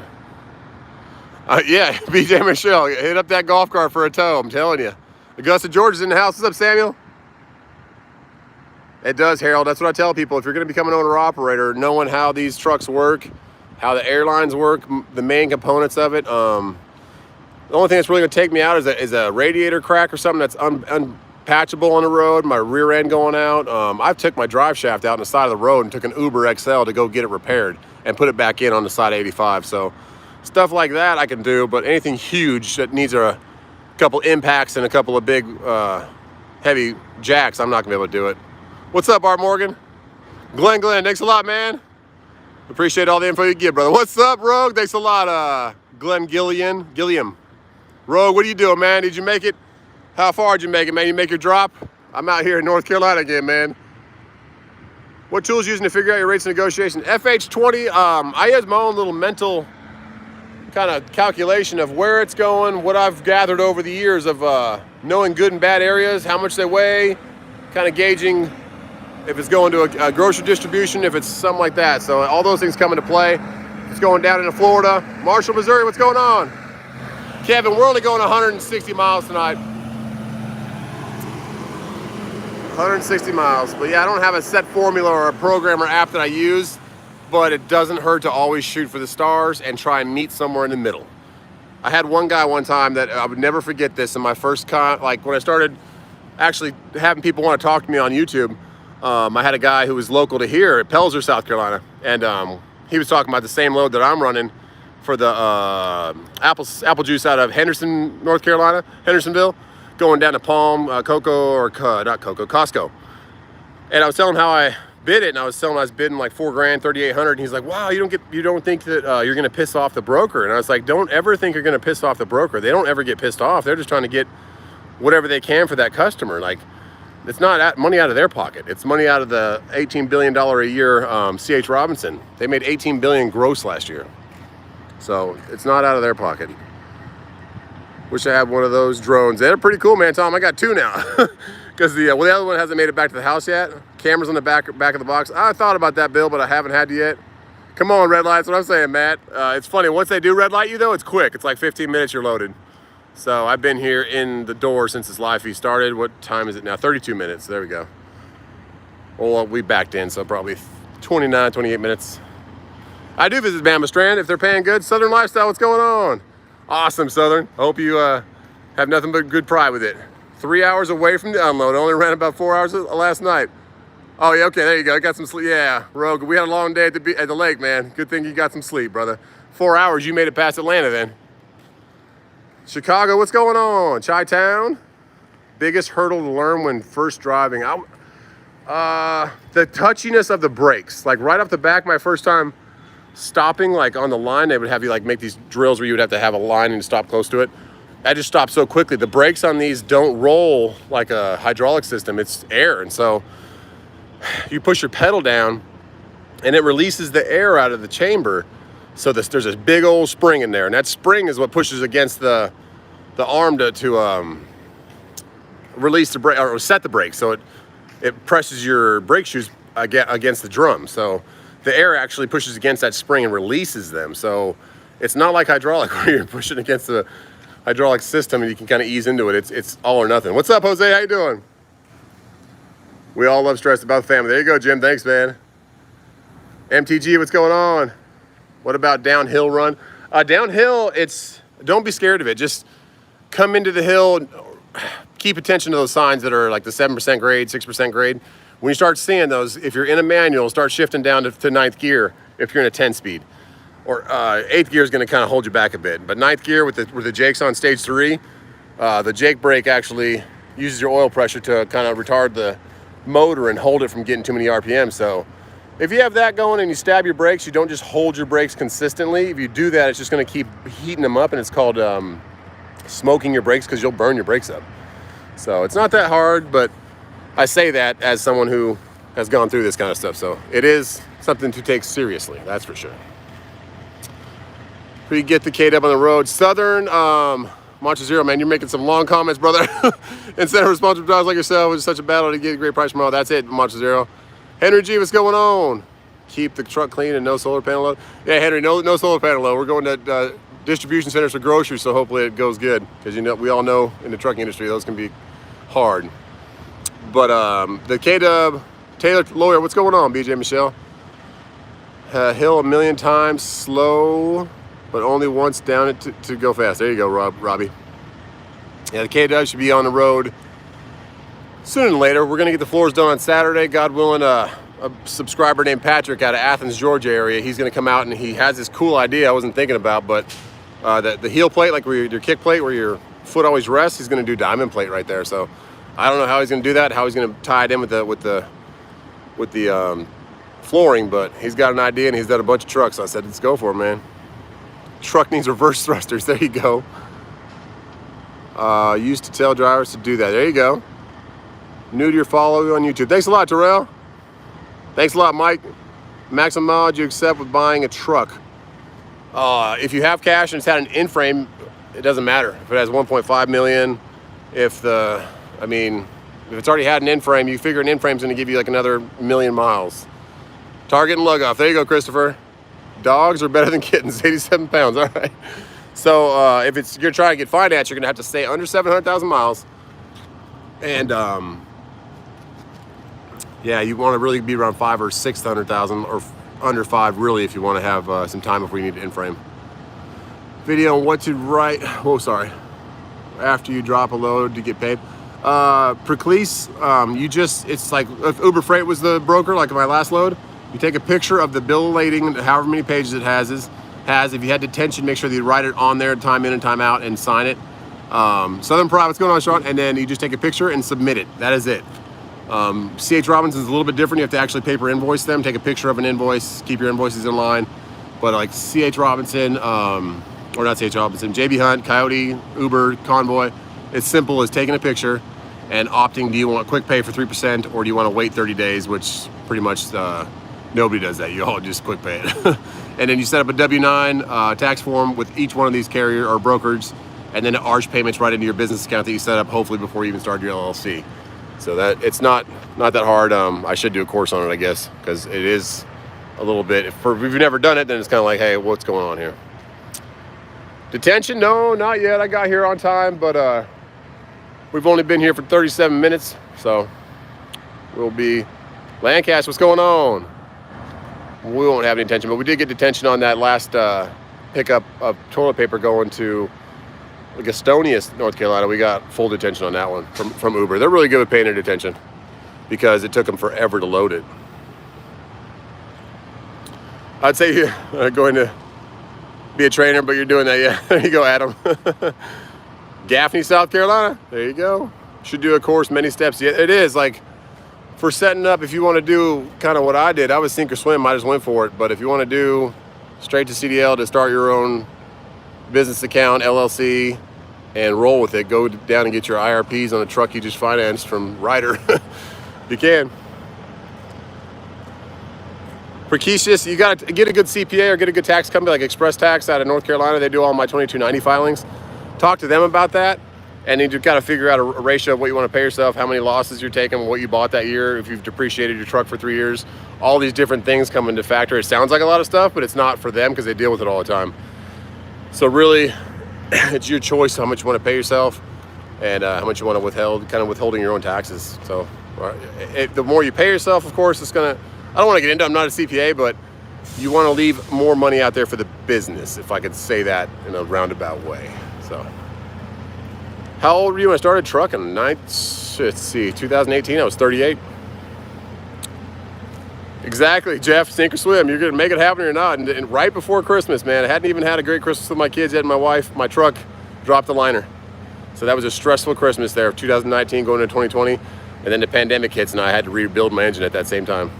S1: Yeah, BJ Michelle, hit up that golf cart for a tow. I'm telling you. Augusta Georgia's in the house. What's up, Samuel? It does, Harold. That's what I tell people. If you're going to become an owner-operator, knowing how these trucks work, how the airlines work, the main components of it. The only thing that's really going to take me out is a radiator crack or something that's unpatchable on the road, my rear end going out. I've took my drive shaft out on the side of the road and took an Uber XL to go get it repaired and put it back in on the side of 85. So stuff like that I can do, but anything huge that needs a couple impacts and a couple of big heavy jacks, I'm not going to be able to do it. What's up, Art Morgan? Glenn, thanks a lot, man. Appreciate all the info you give, brother. What's up, Rogue? Thanks a lot, Glenn Gilliam. Rogue, what are you doing, man? Did you make it? How far did you make it, man? You make your drop? I'm out here in North Carolina again, man. What tools you using to figure out your rates and negotiation? FH20, I use my own little mental kind of calculation of where it's going, what I've gathered over the years of knowing good and bad areas, how much they weigh, kind of gauging if it's going to a grocery distribution, if it's something like that. So all those things come into play. It's going down into Florida. Marshall, Missouri, what's going on? Kevin, we're only going 160 miles tonight. 160 miles. But yeah, I don't have a set formula or a program or app that I use, but it doesn't hurt to always shoot for the stars and try and meet somewhere in the middle. I had one guy one time that I would never forget this in my first like when I started actually having people want to talk to me on YouTube. I had a guy who was local to here at Pelzer, South Carolina, and he was talking about the same load that I'm running for the apple juice out of Henderson, North Carolina, Hendersonville, going down to Palm, Costco. And I was telling him how I bid it, and I was telling him I was bidding like $4 grand, 3,800. And he's like, "Wow, you don't think that you're gonna piss off the broker?" And I was like, "Don't ever think you're gonna piss off the broker. They don't ever get pissed off. They're just trying to get whatever they can for that customer. Like, it's not money out of their pocket. It's money out of the $18 billion a year C.H. Robinson. They made $18 billion gross last year. So it's not out of their pocket. Wish I had one of those drones. They're pretty cool, man, Tom. I got two now. Because the other one hasn't made it back to the house yet. Cameras on the back of the box. I thought about that, Bill, but I haven't had it yet. Come on, red lights. What I'm saying, Matt. It's funny. Once they do red light you, though, it's quick. It's like 15 minutes, you're loaded. So I've been here in the door since this live feed started. What time is it now? 32 minutes. There we go. Well, we backed in, so probably 29, 28 minutes. I do visit Bama Strand if they're paying good. Southern Lifestyle, what's going on? Awesome, Southern. I hope you have nothing but good pride with it. 3 hours away from the unload. Only ran about 4 hours last night. Oh, yeah, okay, there you go. I got some sleep. Yeah, Rogue, we had a long day at the lake, man. Good thing you got some sleep, brother. 4 hours, you made it past Atlanta then. Chicago, what's going on? Chi-Town? Biggest hurdle to learn when first driving. The touchiness of the brakes. Like right off the back, my first time stopping, like on the line, they would have you like make these drills where you would have to have a line and stop close to it. I just stopped so quickly. The brakes on these don't roll like a hydraulic system. It's air. And so you push your pedal down and it releases the air out of the chamber. So there's this big old spring in there, and that spring is what pushes against the arm to release the brake or set the brake. So it presses your brake shoes against the drum. So the air actually pushes against that spring and releases them. So it's not like hydraulic where you're pushing against the hydraulic system and you can kind of ease into it. It's all or nothing. What's up, Jose? How you doing? We all love stress about the family. There you go, Jim. Thanks, man. MTG, what's going on? What about downhill run? Downhill, don't be scared of it. Just come into the hill, keep attention to those signs that are like the 7% grade, 6% grade. When you start seeing those, if you're in a manual, start shifting down to ninth gear if you're in a 10 speed. Or eighth gear is going to kind of hold you back a bit. But ninth gear with the Jakes on stage 3, the Jake brake actually uses your oil pressure to kind of retard the motor and hold it from getting too many RPM. So if you have that going and you stab your brakes, you don't just hold your brakes consistently. If you do that, it's just going to keep heating them up, and it's called smoking your brakes because you'll burn your brakes up. So it's not that hard, but I say that as someone who has gone through this kind of stuff. So it is something to take seriously, that's for sure. We get the K-Dub on the road. Southern, Mantra Zero, man, you're making some long comments, brother. Instead of responsible drivers like yourself, it's such a battle to get a great price from all. That's it, Mantra Zero. Henry G, what's going on? Keep the truck clean and no solar panel load. Yeah, Henry, no solar panel load. We're going to distribution centers for groceries, so hopefully it goes good. Because you know, we all know in the trucking industry those can be hard. But the K-Dub, Taylor Lawyer, what's going on, BJ Michelle? Hill a million times, slow, but only once down it to go fast. There you go, Robbie. Yeah, the K-Dub should be on the road sooner than later. We're going to get the floors done on Saturday. God willing, a subscriber named Patrick out of Athens, Georgia area, he's going to come out and he has this cool idea I wasn't thinking about, but the heel plate, like where your kick plate, where your foot always rests, he's going to do diamond plate right there. So I don't know how he's going to do that, how he's going to tie it in with the flooring, but he's got an idea and he's done a bunch of trucks. So I said, let's go for it, man. Truck needs reverse thrusters. There you go. Used to tell drivers to do that. There you go. New to your follow on YouTube. Thanks a lot, Terrell. Thanks a lot, Mike. Maximum mileage you accept with buying a truck. If you have cash and it's had an in-frame, it doesn't matter. If it has 1.5 million, if it's already had an in-frame, you figure an in-frame is going to give you like another 1 million miles. Target and lug off. There you go, Christopher. Dogs are better than kittens. 87 pounds. All right. So if you're trying to get finance, you're going to have to stay under 700,000 miles. And yeah, you want to really be around 500,000 or 600,000 or under 5 really if you want to have some time before you need an in-frame. Video on what to write. Oh, sorry. After you drop a load to get paid. Preclease, it's like if Uber Freight was the broker, like my last load, you take a picture of the bill of lading, however many pages it has. If you had detention, make sure that you write it on there, time in and time out, and sign it. Southern Pride, what's going on, Sean? And then you just take a picture and submit it. That is it. C.H. Robinson's a little bit different. You have to actually paper invoice them, take a picture of an invoice, keep your invoices in line. But like C.H. Robinson, or not C.H. Robinson, J.B. Hunt, Coyote, Uber, Convoy, it's simple as taking a picture and opting, do you want quick pay for 3% or do you want to wait 30 days, which pretty much nobody does that. You all just quick pay it. And then you set up a W-9 tax form with each one of these carrier or brokers, and then arch payments right into your business account that you set up hopefully before you even start your LLC. So that it's not that hard. I should do a course on it, I guess, because it is a little bit. If you've never done it, then it's kind of like, hey, what's going on here? Detention? No, not yet. I got here on time, but we've only been here for 37 minutes, so we'll be. Lancaster, what's going on? We won't have any detention, but we did get detention on that last pickup of toilet paper going to Gastonia, North Carolina. We got full detention on that one from Uber. They're really good with paying their detention because it took them forever to load it. I'd say you're going to be a trainer, but you're doing that. Yeah, there you go, Adam. Gaffney, South Carolina. There you go. Should do a course, many steps. Yeah, it is like for setting up. If you want to do kind of what I did, I was sink or swim. I just went for it. But if you want to do straight to CDL to start your own business account, LLC, and roll with it, go down and get your IRPs on a truck you just financed from Ryder. You can. Precocious, you got to get a good CPA or get a good tax company like Express Tax out of North Carolina. They do all my 2290 filings. Talk to them about that, and then you've got to figure out a ratio of what you want to pay yourself, how many losses you're taking, what you bought that year, if you've depreciated your truck for 3 years. All these different things come into factor. It sounds like a lot of stuff, but it's not for them because they deal with it all the time. So really, it's your choice how much you want to pay yourself and how much you want to withhold, kind of withholding your own taxes. So the more you pay yourself, of course, it's going to, I don't want to get into, I'm not a CPA, but you want to leave more money out there for the business, if I could say that in a roundabout way. So, how old were you when I started trucking? Let's see, 2018, I was 38. Exactly, Jeff, sink or swim. You're going to make it happen or not. And right before Christmas, man, I hadn't even had a great Christmas with my kids yet, and my wife, my truck dropped the liner. So that was a stressful Christmas there, 2019 going into 2020. And then the pandemic hits, and I had to rebuild my engine at that same time.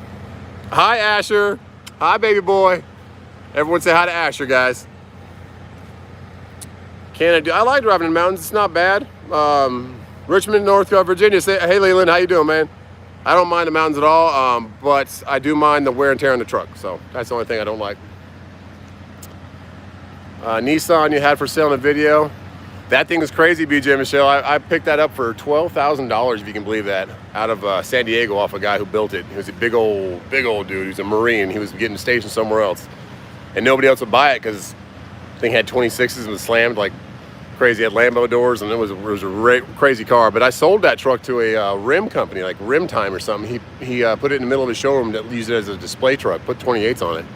S1: Hi, Asher. Hi, baby boy. Everyone say hi to Asher, guys. I like driving in the mountains. It's not bad. Richmond, North Virginia. Say, hey, Leland, how you doing, man? I don't mind the mountains at all, but I do mind the wear and tear on the truck. So that's the only thing I don't like. Nissan you had for sale in a video. That thing was crazy, BJ Michelle. I picked that up for $12,000, if you can believe that, out of San Diego off a guy who built it. He was a big old dude. He was a Marine. He was getting stationed somewhere else. And nobody else would buy it because the thing had 26s and was slammed like crazy. It had Lambo doors, and it was a crazy car. But I sold that truck to a rim company, like Rim Time or something. He put it in the middle of his showroom to use it as a display truck, put 28s on it.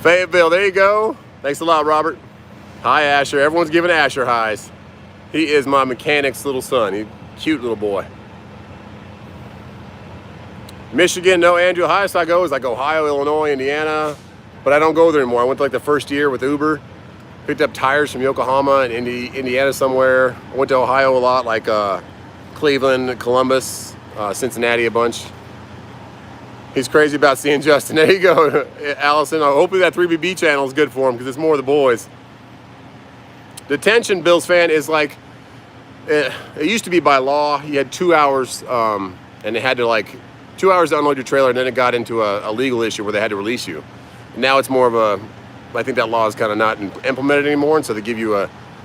S1: Fayetteville, there you go. Thanks a lot, Robert. Hi, Asher. Everyone's giving Asher highs. He is my mechanic's little son. He's a cute little boy. Michigan, no, Andrew. Highest I go is like Ohio, Illinois, Indiana, but I don't go there anymore. I went to like the first year with Uber, picked up tires from Yokohama and Indiana somewhere. I went to Ohio a lot, like Cleveland, Columbus, Cincinnati a bunch. He's crazy about seeing Justin. There you go, Allison. Hopefully that 3BB channel is good for him because it's more of the boys. Detention, Bills fan, is like, it used to be by law. You had 2 hours, and they had to like 2 hours to unload your trailer, and then it got into a legal issue where they had to release you. Now it's more of a, I think that law is kind of not implemented anymore, and so they give you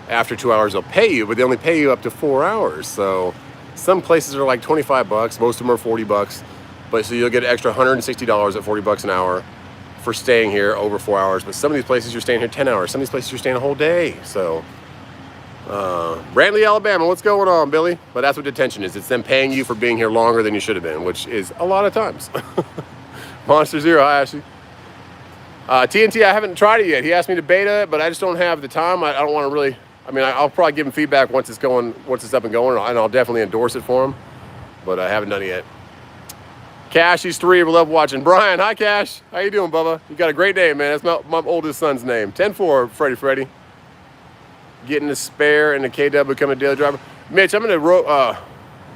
S1: after 2 hours they'll pay you, but they only pay you up to 4 hours. So some places are like 25 bucks, most of them are 40 bucks, but so you'll get an extra $160 at 40 bucks an hour for staying here over 4 hours. But some of these places you're staying here 10 hours, some of these places you're staying a whole day. So Brantley, Alabama, what's going on, Billy? But that's what detention is. It's them paying you for being here longer than you should have been, which is a lot of times. Monster Zero, hi Ashley. TNT, I haven't tried it yet. He asked me to beta it, but I just don't have the time. I don't want to really, I mean, I'll probably give him feedback once it's up and going, and I'll definitely endorse it for him, but I haven't done it yet. Cash, he's 3, we love watching. Brian, hi Cash. How you doing, Bubba? You got a great name, man. That's my oldest son's name. 10-4, Freddy. Getting a spare and a KW becoming a daily driver. Mitch, I'm gonna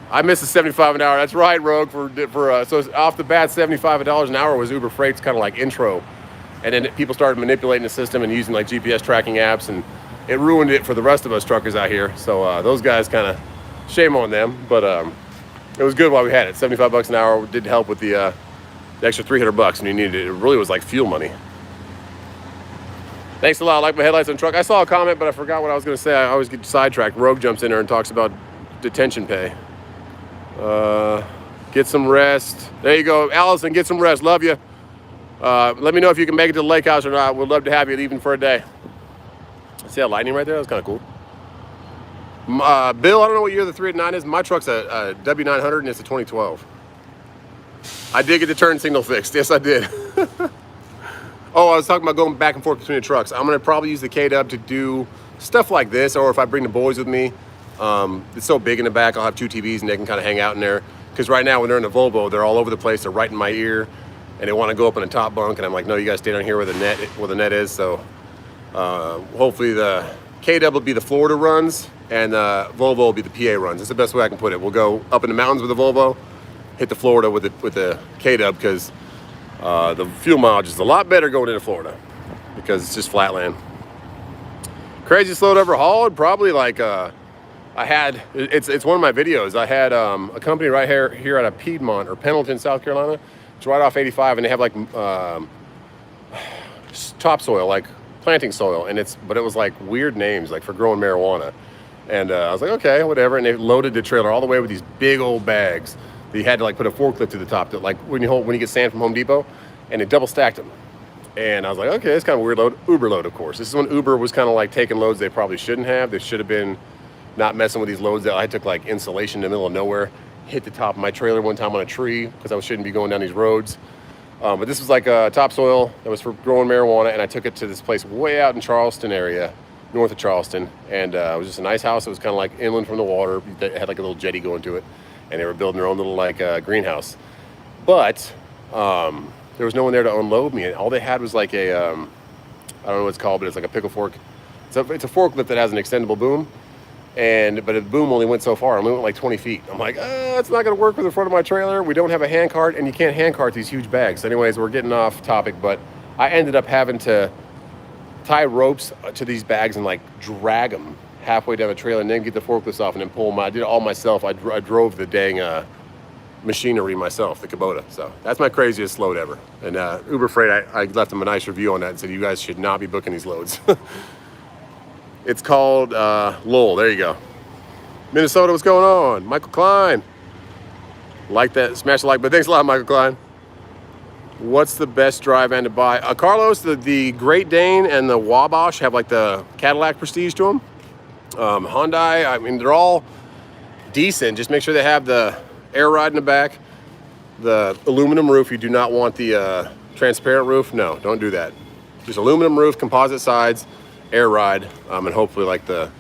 S1: I missed the 75 an hour. That's right, Rogue. So off the bat, $75 an hour was Uber Freight's kind of like intro, and then people started manipulating the system and using like GPS tracking apps, and it ruined it for the rest of us truckers out here. So those guys kind of, shame on them, but it was good while we had it. 75 bucks an hour did help with the extra 300 bucks when you needed it. It really was like fuel money. Thanks a lot. I like my headlights on the truck. I saw a comment, but I forgot what I was going to say. I always get sidetracked. Rogue jumps in there and talks about detention pay. Get some rest. There you go. Allison, get some rest. Love you. Let me know if you can make it to the lake house or not. We'd love to have you even for a day. See that lightning right there? That's kind of cool. Bill, I don't know what year the 389 is. My truck's a W900 and it's a 2012. I did get the turn signal fixed. Yes, I did. Oh, I was talking about going back and forth between the trucks. I'm going to probably use the KW to do stuff like this, or if I bring the boys with me. It's so big in the back, I'll have 2 TVs and they can kind of hang out in there. Because right now when they're in the Volvo, they're all over the place. They're right in my ear, and they want to go up in the top bunk. And I'm like, no, you guys stay down here where the net is. So hopefully the KW will be the Florida runs, and Volvo will be the PA runs. That's the best way I can put it. We'll go up in the mountains with the Volvo, hit the Florida with the KW, because the fuel mileage is a lot better going into Florida because it's just flat land. Craziest load ever hauled, probably like it's one of my videos. I had a company right here out of Piedmont or Pendleton, South Carolina. It's right off 85, and they have like topsoil, like planting soil, but it was like weird names, like for growing marijuana. And I was like, okay, whatever. And they loaded the trailer all the way with these big old bags. You had to like put a forklift to the top, like when you get sand from Home Depot, and it double stacked them. And I was like, okay, it's kind of a weird load. Uber load, of course. This is when Uber was kind of like taking loads they probably shouldn't have. They should have been not messing with these loads. That I took like insulation in the middle of nowhere, hit the top of my trailer one time on a tree because I shouldn't be going down these roads. But this was like topsoil that was for growing marijuana, and I took it to this place way out in Charleston area, north of Charleston. And it was just a nice house. It was kind of like inland from the water. It had like a little jetty going to it. And they were building their own little like greenhouse. But there was no one there to unload me. And all they had was like a, I don't know what it's called, but it's like a pickle fork. It's a forklift that has an extendable boom. But the boom only went so far. It only went like 20 feet. I'm like, it's not going to work with the front of my trailer. We don't have a hand cart, and you can't hand cart these huge bags. So anyways, we're getting off topic, but I ended up having to tie ropes to these bags and like drag them halfway down the trailer and then get the forklifts off and then pull them out. I did it all myself. I drove the dang machinery myself, the Kubota. So that's my craziest load ever. And Uber Freight, I left them a nice review on that and said, you guys should not be booking these loads. It's called Lowell. There you go. Minnesota, what's going on? Michael Klein. Like that, smash the like button. Thanks a lot, Michael Klein. What's the best drive and to buy? Carlos, the Great Dane and the Wabash have like the Cadillac prestige to them. Hyundai, I mean, they're all decent. Just make sure they have the air ride in the back, the aluminum roof. You do not want the transparent roof. No, don't do that. Just aluminum roof, composite sides, air ride, and hopefully like the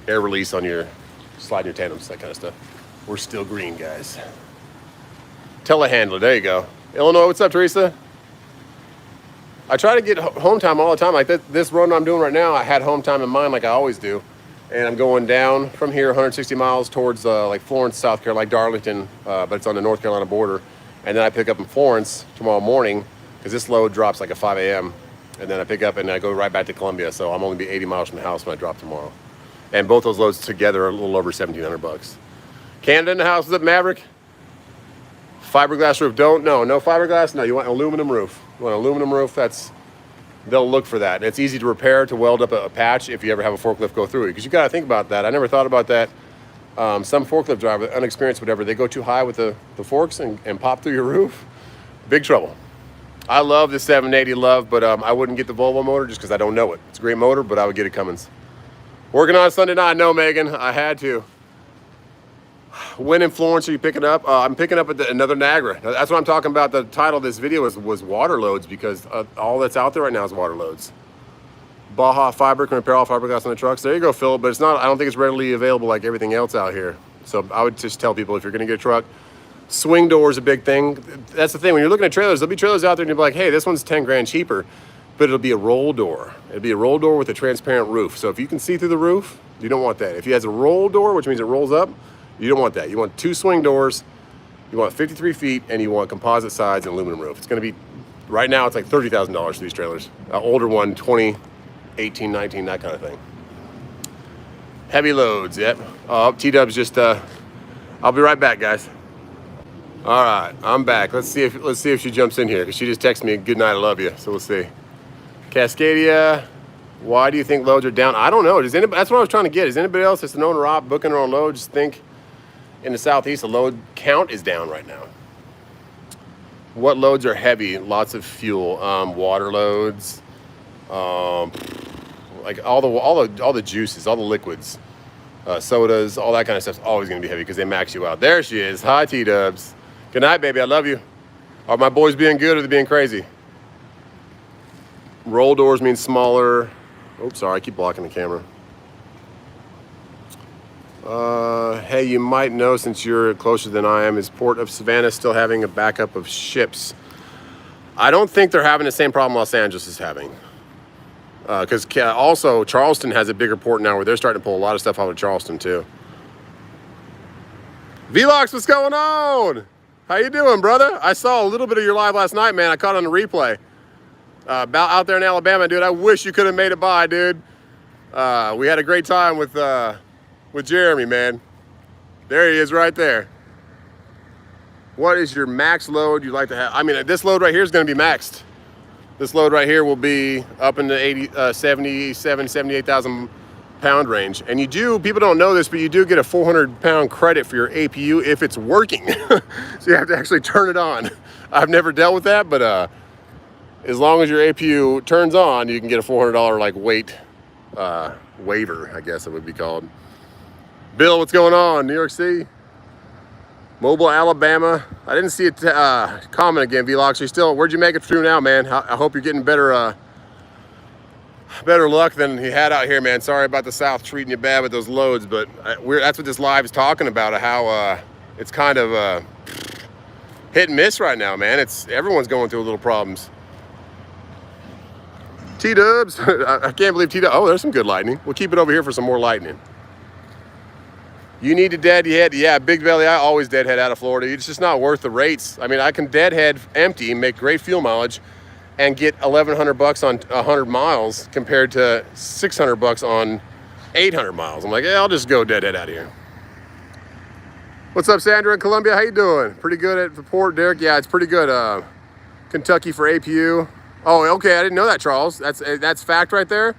S1: air release on your sliding your tandems, that kind of stuff. We're still green, guys. Telehandler, there you go. Illinois, what's up, Teresa? I try to get home time all the time. Like this run I'm doing right now, I had home time in mind like I always do. And I'm going down from here 160 miles towards like Florence, South Carolina, like Darlington, but it's on the North Carolina border. And then I pick up in Florence tomorrow morning because this load drops like at 5 a.m. And then I pick up and I go right back to Columbia. So I'm only be 80 miles from the house when I drop tomorrow. And both those loads together are a little over $1,700. Canada in the house, is it Maverick? Fiberglass roof, no fiberglass, no, you want an aluminum roof. You want an aluminum roof, they'll look for that. It's easy to repair, to weld up a patch if you ever have a forklift go through it. Because you gotta think about that. I never thought about that. Some forklift driver, unexperienced, whatever, they go too high with the forks and pop through your roof. Big trouble. I love the 780 but I wouldn't get the Volvo motor just because I don't know it. It's a great motor, but I would get a Cummins. Working on Sunday night, no, Megan, I had to. When in Florence are you picking up? I'm picking up another Niagara. That's what I'm talking about. The title of this video was water loads because all that's out there right now is water loads. Baja Fiber can repair all fiberglass on the trucks. There you go, Phil. But it's not. I don't think it's readily available like everything else out here. So I would just tell people if you're going to get a truck, swing door is a big thing. That's the thing. When you're looking at trailers, there'll be trailers out there and you'll be like, hey, this one's 10 grand cheaper, but it'll be a roll door. It'll be a roll door with a transparent roof. So if you can see through the roof, you don't want that. If it has a roll door, which means it rolls up, you don't want that. You want 2 swing doors, you want 53 feet, and you want composite sides and aluminum roof. It's going to be, right now, it's like $30,000 for these trailers. Older one, 2018, 19, that kind of thing. Heavy loads, yep. T-Dub's just, I'll be right back, guys. All right, I'm back. Let's see if she jumps in here, because she just texted me, good night, I love you. So we'll see. Cascadia. Why do you think loads are down? I don't know. That's what I was trying to get. Is anybody else that's an owner op booking their own load just think in the Southeast the load count is down right now? What loads are heavy? Lots of fuel. Water loads. Like all the juices, all the liquids, sodas, all that kind of stuff's always going to be heavy because they max you out. There she is. Hi, T-Dubs. Good night, baby. I love you. Are my boys being good or are they being crazy? Roll doors mean smaller. Oops, sorry, I keep blocking the camera. Hey, you might know since you're closer than I am, is Port of Savannah still having a backup of ships? I don't think they're having the same problem Los Angeles is having. Because also Charleston has a bigger port now where they're starting to pull a lot of stuff out of Charleston too. Vlogs, what's going on? How you doing, brother? I saw a little bit of your live last night, man. I caught it on the replay. About out there in Alabama, dude. I wish you could have made it by, dude. We had a great time with Jeremy, man. There he is right there. What is your max load you'd like to have? I mean, this load right here is going to be maxed. This load right here will be up in the 78,000 pound range. And you do, people don't know this, but you do get a 400 pound credit for your APU if it's working. So you have to actually turn it on. I've never dealt with that, but as long as your APU turns on, you can get a $400 like weight waiver, I guess it would be called. Bill, what's going on? New York City? Mobile, Alabama. I didn't see it comment again, Vlogs. You still, where'd you make it through now, man? I hope you're getting better luck than you had out here, man. Sorry about the South treating you bad with those loads, but that's what this live is talking about, how it's kind of hit and miss right now, man. Everyone's going through a little problems. T-Dubs. I can't believe T-Dubs. Oh, there's some good lightning. We'll keep it over here for some more lightning. You need to deadhead. Yeah, Big Belly, I always deadhead out of Florida. It's just not worth the rates. I mean, I can deadhead empty, make great fuel mileage, and get $1,100 on 100 miles compared to $600 on 800 miles. I'm like, yeah, I'll just go deadhead out of here. What's up, Sandra in Columbia? How you doing? Pretty good at the port, Derek? Yeah, it's pretty good. Kentucky for APU. Oh, okay, I didn't know that, Charles. That's fact right there.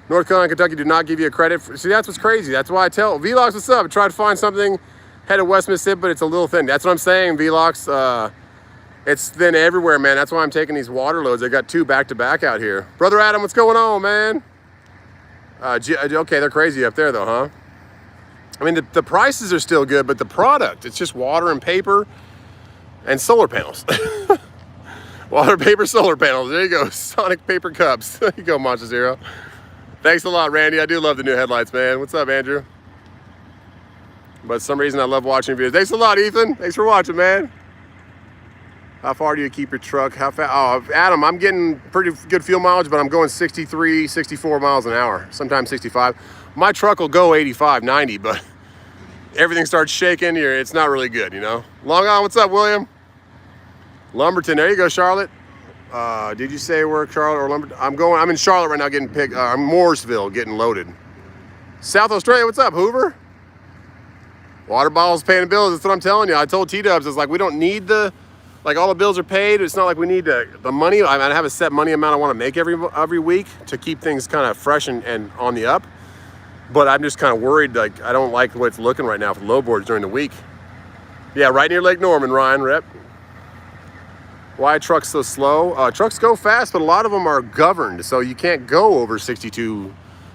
S1: North Carolina, Kentucky do not give you a credit. See, that's what's crazy. That's why I tell Vlogs, what's up? I tried to find something headed west Mississippi, but it's a little thin. That's what I'm saying, Vlogs. It's thin everywhere, man. That's why I'm taking these water loads. I got 2 back-to-back out here. Brother Adam, what's going on, man? Okay, they're crazy up there, though, huh? I mean, the prices are still good, but the product, it's just water and paper and solar panels. Water, paper, solar panels. There you go. Sonic paper cups. There you go, Monster Zero. Thanks a lot, Randy. I do love the new headlights, man. What's up, Andrew? But for some reason, I love watching videos. Thanks a lot, Ethan. Thanks for watching, man. How far do you keep your truck? How fast? Oh, Adam, I'm getting pretty good fuel mileage, but I'm going 63, 64 miles an hour, sometimes 65. My truck will go 85, 90, but everything starts shaking. It's not really good, you know? Long Island, what's up, William? Lumberton, there you go, Charlotte. Did you say where Charlotte or Lumberton? I'm in Charlotte right now getting picked. Mooresville getting loaded. South Australia, what's up, Hoover? Water bottles paying the bills. That's what I'm telling you. I told T-Dubs, it's like we don't need like all the bills are paid. It's not like we need the money. I have a set money amount I want to make every week to keep things kind of fresh and on the up. But I'm just kind of worried. Like I don't like what's looking right now for low boards during the week. Yeah, right near Lake Norman, Ryan, rep. Why are trucks so slow? Trucks go fast, but a lot of them are governed, so you can't go over 62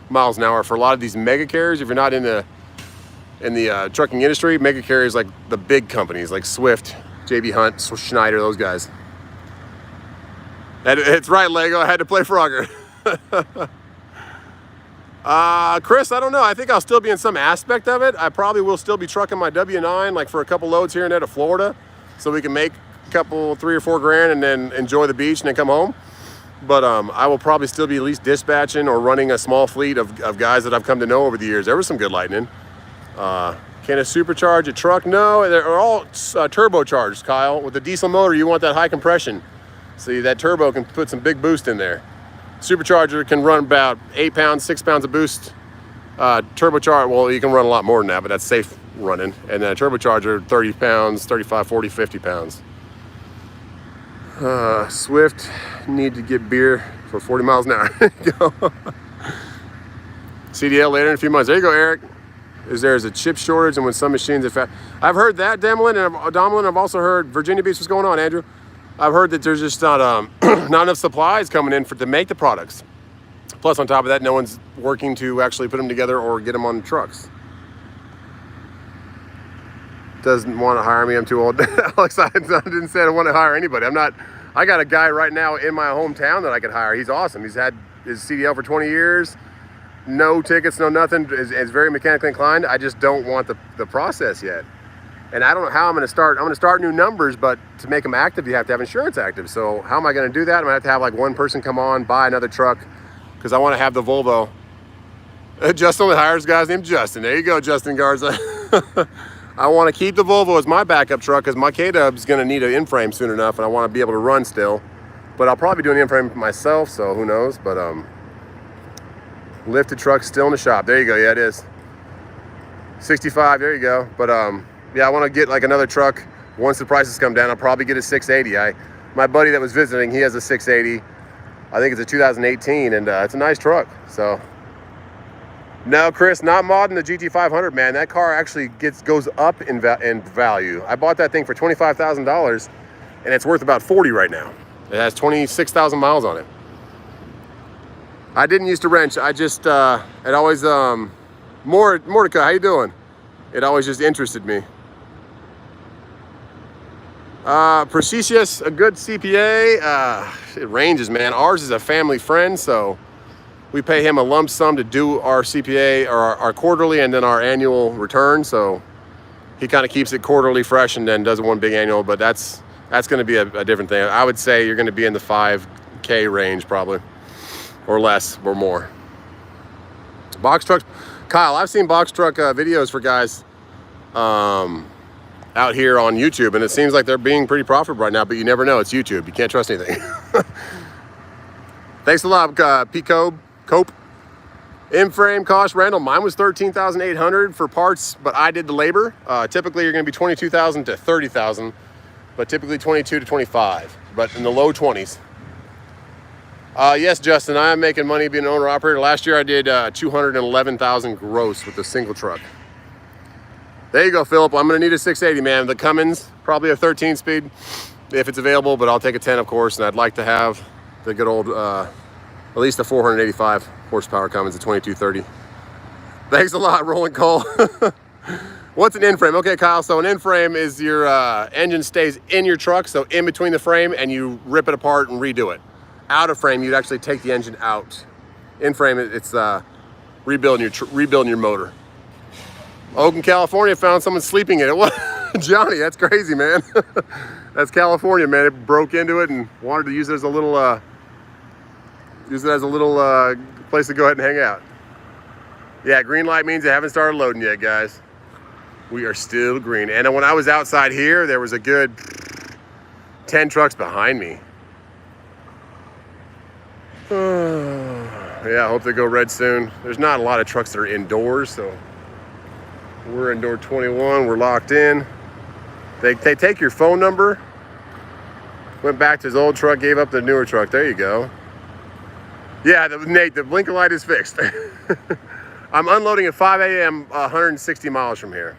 S1: miles an hour for a lot of these mega carriers. If you're not in the trucking industry, mega carriers like the big companies like Swift, JB Hunt, Schneider, those guys. It's right, Lego. I had to play Frogger. Chris, I don't know. I think I'll still be in some aspect of it. I probably will still be trucking my W9 like for a couple loads here and there to Florida, so we can make couple 3 or 4 grand and then enjoy the beach and then come home. But I will probably still be at least dispatching or running a small fleet of guys that I've come to know over the years. There was some good lightning. Can a supercharge a truck? No, they're all turbocharged, Kyle. With the diesel motor, you want that high compression. See, that turbo can put some big boost in there. Supercharger can run about 8 pounds, 6 pounds of boost. Turbocharger, well, you can run a lot more than that, but that's safe running. And then a turbocharger, 30 pounds, 35, 40, 50 pounds. Swift need to get beer for 40 miles an hour. Go. CDL later in a few months. There you go, Eric. There's a chip shortage, and when some machines are fast. I've heard that, Demlin, and I've also heard Virginia Beach. What's going on, Andrew? I've heard that there's just not not enough supplies coming in to make the products. Plus, on top of that, no one's working to actually put them together or get them on trucks. Doesn't want to hire me. I'm too old. Alex, I didn't say I want to hire anybody. I got a guy right now in my hometown that I could hire. He's awesome. He's had his CDL for 20 years. No tickets, no nothing. Is very mechanically inclined. I just don't want the process yet. And I don't know how I'm going to start. I'm going to start new numbers, but to make them active, you have to have insurance active. So how am I going to do that? I'm going to have like one person come on, buy another truck, because I want to have the Volvo. Justin only hires guys named Justin. There you go, Justin Garza. I want to keep the Volvo as my backup truck because my K-Dub's going to need an in-frame soon enough, and I want to be able to run still. But I'll probably do an in-frame myself, so who knows. But lifted truck still in the shop. There you go. Yeah, it is. 65. There you go. But yeah, I want to get like another truck. Once the prices come down, I'll probably get a 680. My buddy that was visiting, he has a 680. I think it's a 2018, and it's a nice truck. So. No, Chris, not modding the GT500, man. That car actually goes up in value. I bought that thing for $25,000, and it's worth about 40 right now. It has 26,000 miles on it. I didn't used to wrench. I just, it always, Mordecai, how you doing? It always just interested me. Precious, a good CPA. It ranges, man. Ours is a family friend, so we pay him a lump sum to do our CPA or our quarterly and then our annual return. So he kind of keeps it quarterly fresh and then does one big annual, but that's going to be a different thing. I would say you're going to be in the 5K range probably, or less or more. Box trucks. Kyle, I've seen box truck videos for guys out here on YouTube, and it seems like they're being pretty profitable right now, but you never know. It's YouTube. You can't trust anything. Thanks a lot, Pete Cope. In-frame cost, Randall, mine was $13,800 for parts, but I did the labor. Typically, you're going to be $22,000 to $30,000, but typically $22,000 to $25,000, but in the low 20s. Yes, Justin, I am making money being an owner-operator. Last year I did 211,000 gross with a single truck. There you go, Philip. I'm going to need a 680, man. The Cummins, probably a 13-speed if it's available, but I'll take a 10, of course, and I'd like to have the good old, at least a 485 horsepower Cummins, a 2230. Thanks a lot, Rolling Cole. What's an in-frame? Okay, Kyle, so an in-frame is your engine stays in your truck, so in between the frame, and you rip it apart and redo it. Out of frame, you'd actually take the engine out. In-frame, it's rebuilding your motor. Oakland, California, found someone sleeping in it. What? Johnny, that's crazy, man. That's California, man. It broke into it and wanted to use it as a little, place to go ahead and hang out. Yeah, green light means they haven't started loading yet, guys. We are still green. And when I was outside here, there was a good 10 trucks behind me. Yeah, I hope they go red soon. There's not a lot of trucks that are indoors, so we're indoor 21. We're locked in. They take your phone number. Went back to his old truck, gave up the newer truck. There you go. Yeah, Nate, the blinker light is fixed. I'm unloading at 5 a.m. 160 miles from here.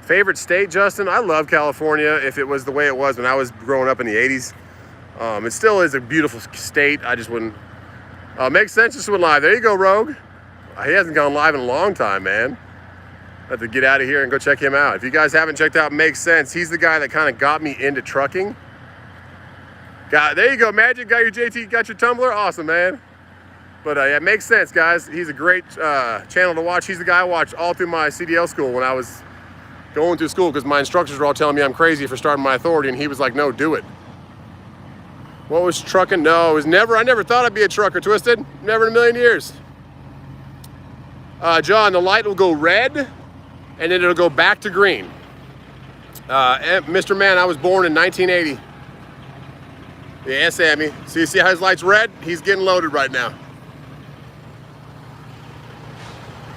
S1: Favorite state, Justin? I love California if it was the way it was when I was growing up in the 80s. It still is a beautiful state. I just wouldn't... makes sense, just went live. There you go, Rogue. He hasn't gone live in a long time, man. I have to get out of here and go check him out. If you guys haven't checked out Makes Sense, he's the guy that kind of got me into trucking. There you go, Magic. Got your JT, got your Tumbler. Awesome, man. But yeah, Makes Sense, guys. He's a great channel to watch. He's the guy I watched all through my CDL school when I was going through school, because my instructors were all telling me I'm crazy for starting my authority, and he was like, no, do it. What was trucking? No, it was never. I never thought I'd be a trucker, Twisted. Never in a million years. John, the light will go red, and then it'll go back to green. Mr. Man, I was born in 1980. Yeah, Sammy. So you see how his light's red? He's getting loaded right now.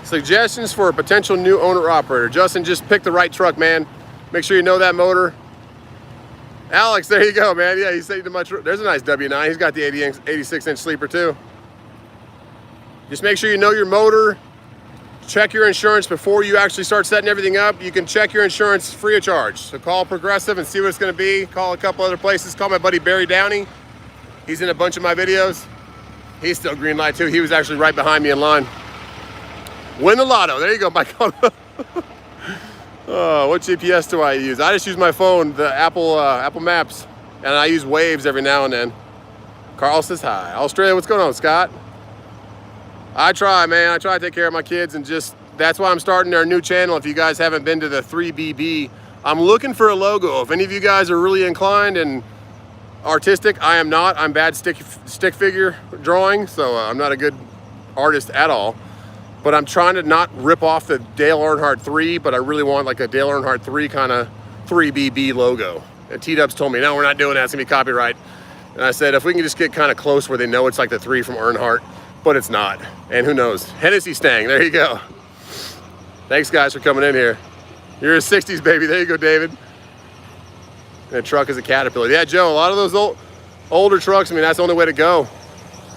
S1: Suggestions for a potential new owner-operator. Justin, just pick the right truck, man. Make sure you know that motor. Alex, there you go, man. Yeah, he's saying too much. There's a nice W9. He's got the 86-inch sleeper, too. Just make sure you know your motor. Check your insurance before you actually start setting everything up. You can check your insurance free of charge. So call Progressive and see what it's going to be. Call a couple other places. Call my buddy Barry Downey. He's in a bunch of my videos. He's still green light, too. He was actually right behind me in line. Win the lotto. There you go, Michael. Oh, what GPS do I use? I just use my phone, the Apple Maps, and I use Waves every now and then. Carl says hi. Australia, what's going on, Scott? I try, man. I try to take care of my kids, and just that's why I'm starting our new channel. If you guys haven't been to the 3BB, I'm looking for a logo. If any of you guys are really inclined and artistic, I am not. I'm bad stick figure drawing, so I'm not a good artist at all. But I'm trying to not rip off the Dale Earnhardt 3, but I really want like a Dale Earnhardt 3 kind of 3BB logo. And T-Dubs told me, no, we're not doing that. It's going to be copyright. And I said, if we can just get kind of close where they know it's like the 3 from Earnhardt, but it's not. And who knows? Hennessy Stang, there you go. Thanks, guys, for coming in here. You're a 60s baby. There you go, David. And a truck is a Caterpillar. Yeah, Joe, a lot of those older trucks, I mean, that's the only way to go.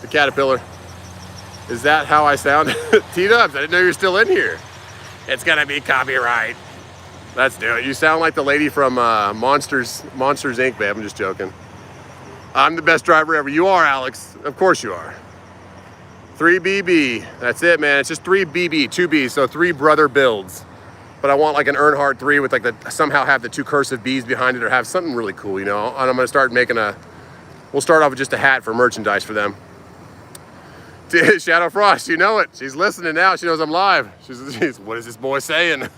S1: The Caterpillar. Is that how I sound? T-Dubs, I didn't know you were still in here. It's gonna be copyright. Let's do it. You sound like the lady from Monsters Inc., babe. I'm just joking. I'm the best driver ever. You are, Alex. Of course you are. 3BB. That's it, man. It's just 3BB, 2 B's, so 3 brother builds. But I want like an Earnhardt 3 with like somehow have the 2 cursive B's behind it, or have something really cool, you know? And I'm gonna start making we'll start off with just a hat for merchandise for them. Shadow Frost, you know it. She's listening now. She knows I'm live. She's what is this boy saying?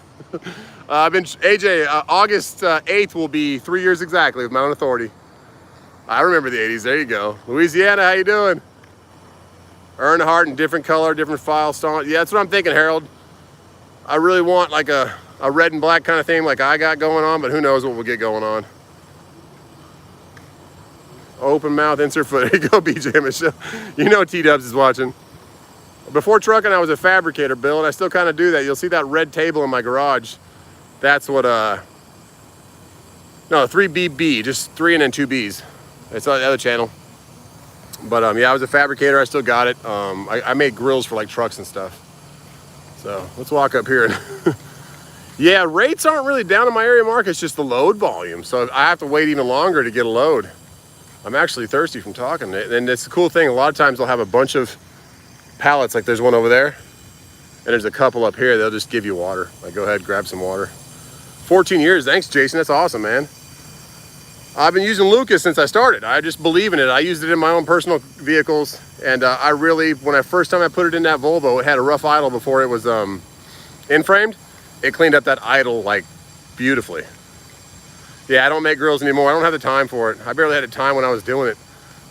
S1: AJ, August 8th will be 3 years exactly with my own authority. I remember the 80s. There you go. Louisiana, how you doing? Earnhardt in different color, different file. Yeah, that's what I'm thinking, Harold. I really want like a red and black kind of thing like I got going on, but who knows what we'll get going on. Open mouth, insert foot. There you go, BJ Michelle. You know T-Dubs is watching. Before trucking, I was a fabricator, Bill, and I still kind of do that. You'll see that red table in my garage. That's what, no, 3BB, just 3 and then 2 B's. It's on the other channel. But yeah, I was a fabricator. I still got it. I made grills for like trucks and stuff. So let's walk up here. Yeah, rates aren't really down in my area market. It's just the load volume. So I have to wait even longer to get a load. I'm actually thirsty from talking. And it's a cool thing. A lot of times they'll have a bunch of pallets. Like there's one over there. And there's a couple up here. They'll just give you water. Like, go ahead, grab some water. 14 years. Thanks, Jason. That's awesome, man. I've been using Lucas since I started. I just believe in it. I used it in my own personal vehicles. And I really, when I first time I put it in that Volvo, it had a rough idle before it was in-framed. It cleaned up that idle like beautifully. Yeah, I don't make grills anymore. I don't have the time for it. I barely had the time when I was doing it.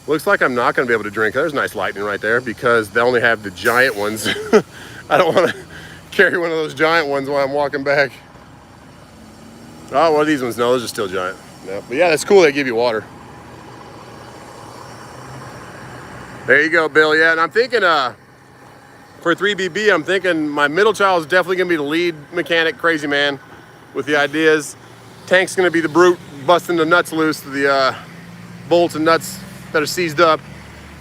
S1: Looks like I'm not going to be able to drink. There's nice lightning right there because they only have the giant ones. I don't want to carry one of those giant ones while I'm walking back. Oh, well, these ones, no, those are still giant. No, but yeah, that's cool. They give you water. There you go, Bill. Yeah, and I'm thinking for 3BB, I'm thinking my middle child is definitely going to be the lead mechanic, crazy man, with the ideas. Tank's going to be the brute, busting the nuts loose, the bolts and nuts that are seized up.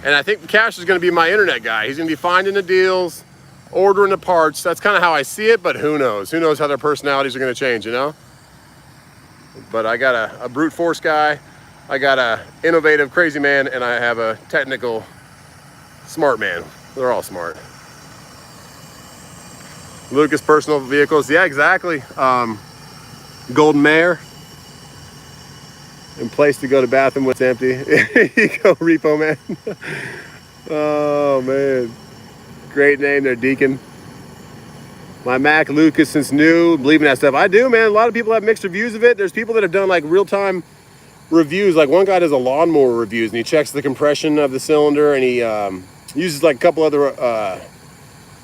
S1: And I think Cash is going to be my internet guy. He's going to be finding the deals, ordering the parts. That's kind of how I see it, but who knows? Who knows how their personalities are going to change, you know? But I got a brute force guy, I got a innovative crazy man, and I have a technical smart man. They're all smart. Lucas personal vehicles, yeah, exactly. Golden Mare. And place to go to bathroom when it's empty. Here you go, Repo Man. Oh man, great name there, Deacon. My Mac, Lucas, since new, believe in that stuff. I do, man. A lot of people have mixed reviews of it. There's people that have done like real-time reviews. Like one guy does a lawnmower reviews and he checks the compression of the cylinder and he uses like a couple other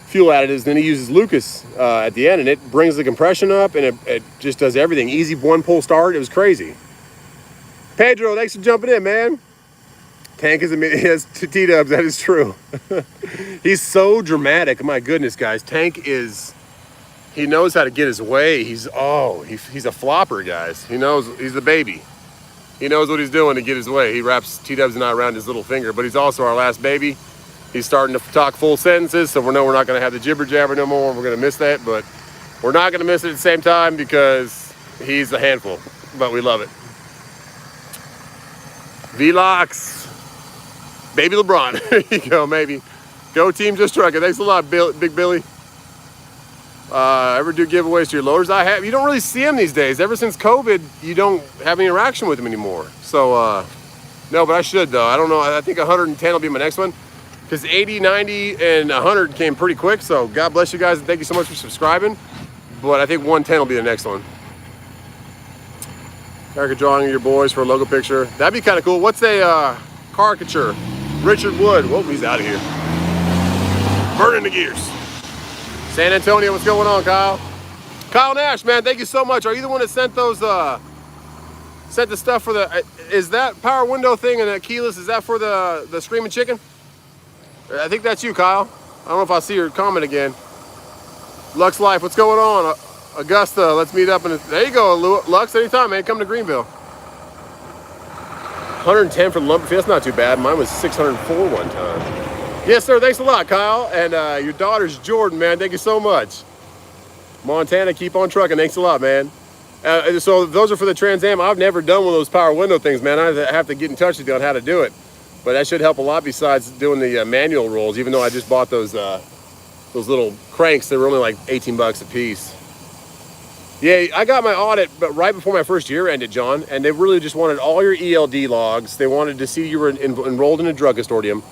S1: fuel additives. Then he uses Lucas at the end and it brings the compression up and it just does everything. Easy one-pull start. It was crazy. Pedro, thanks for jumping in, man. Tank is has T-dubs, that is true. He's so dramatic. My goodness, guys. Tank is, he knows how to get his way. He's a flopper, guys. He knows, he's the baby. He knows what he's doing to get his way. He wraps T-dubs and I around his little finger, but he's also our last baby. He's starting to talk full sentences, so we know we're not going to have the jibber jabber no more. We're going to miss that, but we're not going to miss it at the same time because he's a handful, but we love it. V-Locks. Baby LeBron. There you go, maybe. Go team, just trucking. Thanks a lot, Big Billy. Ever do giveaways to your loaders? I have. You don't really see them these days. Ever since COVID, you don't have any interaction with them anymore. So, no, but I should, though. I don't know. I think 110 will be my next one. Because 80, 90, and 100 came pretty quick. So, God bless you guys, and thank you so much for subscribing. But I think 110 will be the next one. Caricature drawing of your boys for a logo picture. That'd be kind of cool. What's a caricature? Richard Wood. Whoa, he's out of here. Burning the gears. San Antonio, what's going on, Kyle? Kyle Nash, man, thank you so much. Are you the one that sent those, sent the stuff for the, is that power window thing and that keyless, is that for the Screaming Chicken? I think that's you, Kyle. I don't know if I'll see your comment again. Lux Life, what's going on? Augusta, let's meet up. There you go, Lux, anytime, man. Come to Greenville. 110 for the lumber fee. That's not too bad. Mine was 604 one time. Yes, sir. Thanks a lot, Kyle. And your daughter's Jordan, man. Thank you so much. Montana, keep on trucking. Thanks a lot, man. So those are for the Trans Am. I've never done one of those power window things, man. I have to get in touch with you on how to do it. But that should help a lot besides doing the manual rolls, even though I just bought those little cranks. They were only like 18 bucks a piece. Yeah, I got my audit, but right before my first year ended, John, and they really just wanted all your ELD logs. They wanted to see you were enrolled in a drug consortium.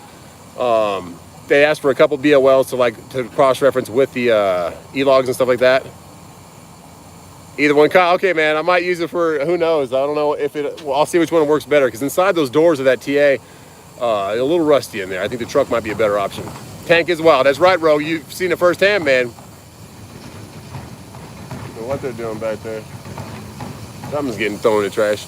S1: They asked for a couple BOLs to cross-reference with the E-logs and stuff like that. Either one, Kyle. Okay, man, I might use it for, who knows? I don't know if it, well, I'll see which one works better, because inside those doors of that TA, a little rusty in there. I think the truck might be a better option. Tank is wild. That's right, Ro. You've seen it firsthand, man. What they're doing back there. Something's getting thrown in the trash.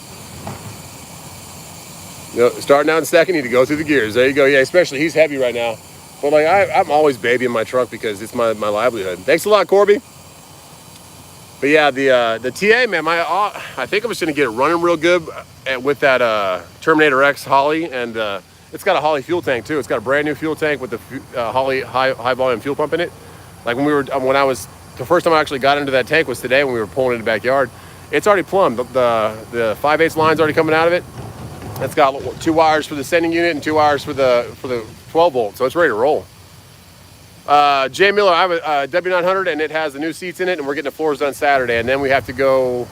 S1: You know, starting out in second, you need to go through the gears. There you go. Yeah, especially he's heavy right now. But like I'm always babying my truck because it's my livelihood. Thanks a lot, Corby. But yeah, the TA, man, I think I'm just gonna get it running real good with that Terminator X Holly, and It's got a Holley fuel tank too. It's got a brand new fuel tank with the Holley high volume fuel pump in it. Like the first time I actually got into that tank was today when we were pulling in the backyard. It's already plumbed. The 5/8 line's already coming out of it. It's got 2 wires for the sending unit and 2 wires for the 12 volt. So it's ready to roll. Jay Miller, I have a W900 and it has the new seats in it, and we're getting the floors done Saturday. And then we have to go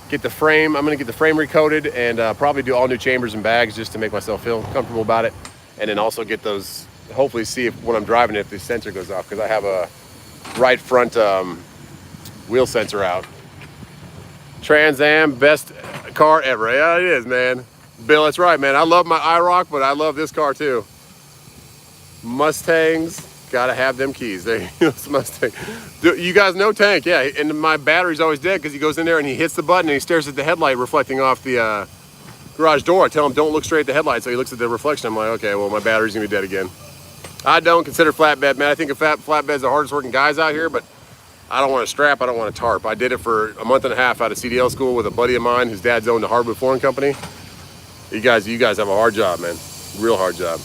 S1: get the frame. I'm going to get the frame recoated and probably do all new chambers and bags just to make myself feel comfortable about it. And then also get those, hopefully see if when I'm driving if the sensor goes off, because I have a right front wheel sensor out. Trans Am, best car ever. Yeah, it is, man. Bill, that's right, man. I love my IROC, but I love this car too. Mustangs, gotta have them keys. There you go, it's a Mustang. You guys know Tank, yeah. And my battery's always dead because he goes in there and he hits the button and he stares at the headlight reflecting off the garage door. I tell him don't look straight at the headlight, so he looks at the reflection. I'm like, okay, well my battery's gonna be dead again. I don't consider Flatbed, man. I think Flatbed's the hardest working guys out here, but I don't want a strap, I don't want a tarp. I did it for a month and a half out of CDL school with a buddy of mine whose dad's owned a hardwood flooring company. You guys have a hard job, man. Real hard job.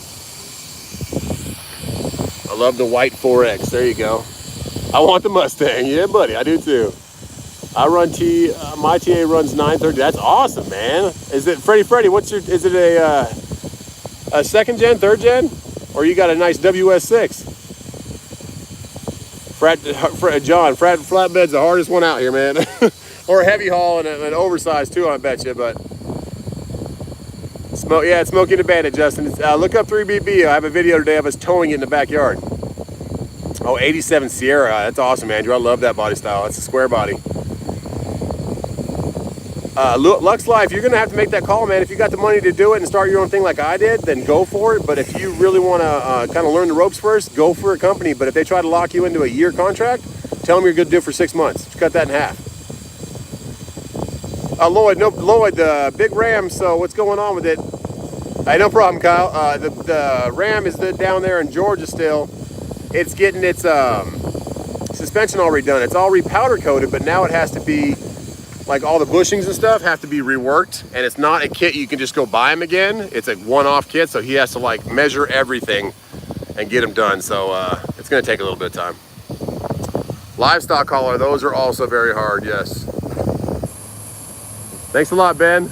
S1: I love the white 4X. There you go. I want the Mustang. Yeah, buddy, I do too. I run my TA runs 930. That's awesome, man. Is it Freddie? Is it a second gen, third gen, or you got a nice WS6? John, Flatbed's the hardest one out here, man. Or a heavy haul and an oversized too, I bet you. But it's Smoking the Bandit, Justin. Look up 3BB. I have a video today of us towing it in the backyard. Oh, 87 Sierra. That's awesome, Andrew. I love that body style. That's a square body. Lux Life, you're going to have to make that call, man. If you got the money to do it and start your own thing like I did, then go for it. But if you really want to kind of learn the ropes first, go for a company. But if they try to lock you into a year contract, tell them you're going to do it for 6 months. Just cut that in half. Lloyd, the big Ram, so what's going on with it? Hey, no problem, Kyle. The Ram is down there in Georgia still. It's getting its suspension all redone. It's all repowder coated, but now it has to be, like all the bushings and stuff have to be reworked, and it's not a kit you can just go buy them again. It's a one-off kit, so he has to like measure everything and get them done. So it's gonna take a little bit of time. Livestock collar, those are also very hard, yes. Thanks a lot, Ben.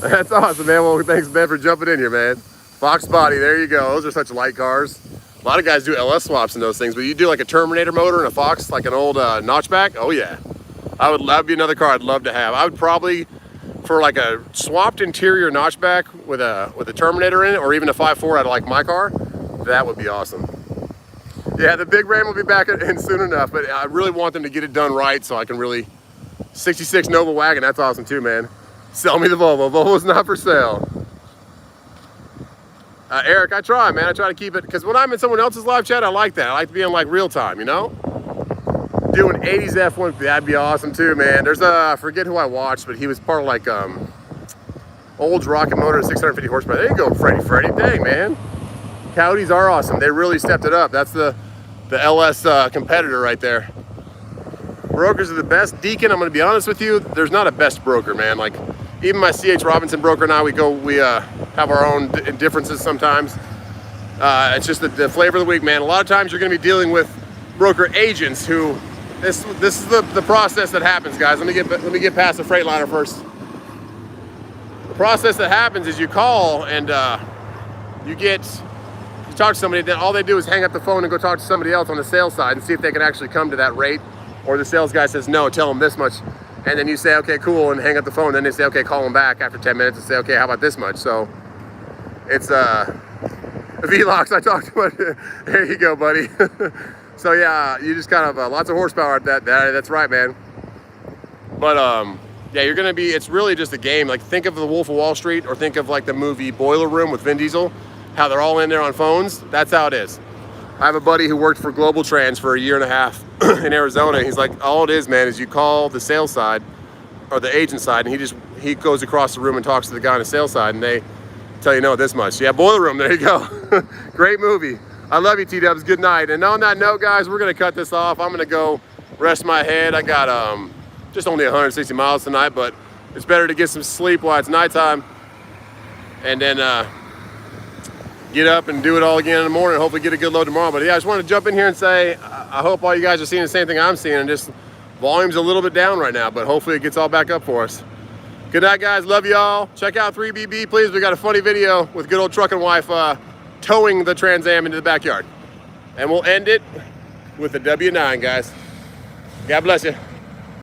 S1: That's awesome, man. Well, thanks, Ben, for jumping in here, man. Fox body, there you go. Those are such light cars. A lot of guys do LS swaps in those things, but you do like a Terminator motor and a Fox, like an old notchback. Oh yeah. That'd be another car I'd love to have. I would probably, for like a swapped interior notchback with a Terminator in it, or even a 5.4 out of like my car, that would be awesome. Yeah, the big Ram will be back in soon enough, but I really want them to get it done right so I can really, 66 Nova wagon, that's awesome too, man. Sell me the Volvo. Volvo's not for sale. Eric, I try, man. I try to keep it, because when I'm in someone else's live chat, I like that. I like to be in like real time, you know? Doing 80s F1, that'd be awesome too, man. There's I forget who I watched, but he was part of like Olds Rocket Motor, 650 horsepower. There you go, Freddie. Dang, man. Coyotes are awesome. They really stepped it up. That's the LS competitor right there. Brokers are the best. Deacon, I'm going to be honest with you, there's not a best broker, man. Like even my CH Robinson broker and I, we have our own differences sometimes. It's just the flavor of the week, man. A lot of times you're going to be dealing with broker agents who. This is the process that happens, guys. Let me get past the Freightliner first. The process that happens is you call and you talk to somebody. Then all they do is hang up the phone and go talk to somebody else on the sales side and see if they can actually come to that rate. Or the sales guy says no, tell them this much, and then you say okay, cool, and hang up the phone. Then they say okay, call them back after 10 minutes and say okay, how about this much? So it's V-Locks. I talked about it. There you go, buddy. So yeah, you just kind of lots of horsepower at that. That's right, man. But yeah, it's really just a game. Like think of The Wolf of Wall Street, or think of like the movie Boiler Room with Vin Diesel, how they're all in there on phones. That's how it is. I have a buddy who worked for Global Trans for a year and a half in Arizona. He's like, all it is, man, is you call the sales side or the agent side, and he goes across the room and talks to the guy on the sales side, and they tell you no this much. Yeah, Boiler Room, there you go. Great movie. I love you, T-Dubs. Good night. And on that note, guys, we're going to cut this off. I'm going to go rest my head. I got just only 160 miles tonight, but it's better to get some sleep while it's nighttime. And then get up and do it all again in the morning. Hopefully get a good load tomorrow. But yeah, I just wanted to jump in here and say, I hope all you guys are seeing the same thing I'm seeing, and just volume's a little bit down right now, but hopefully it gets all back up for us. Good night, guys. Love y'all. Check out 3BB, please. We got a funny video with good old trucking wife towing the Trans Am into the backyard. And we'll end it with the W9, guys. God bless you.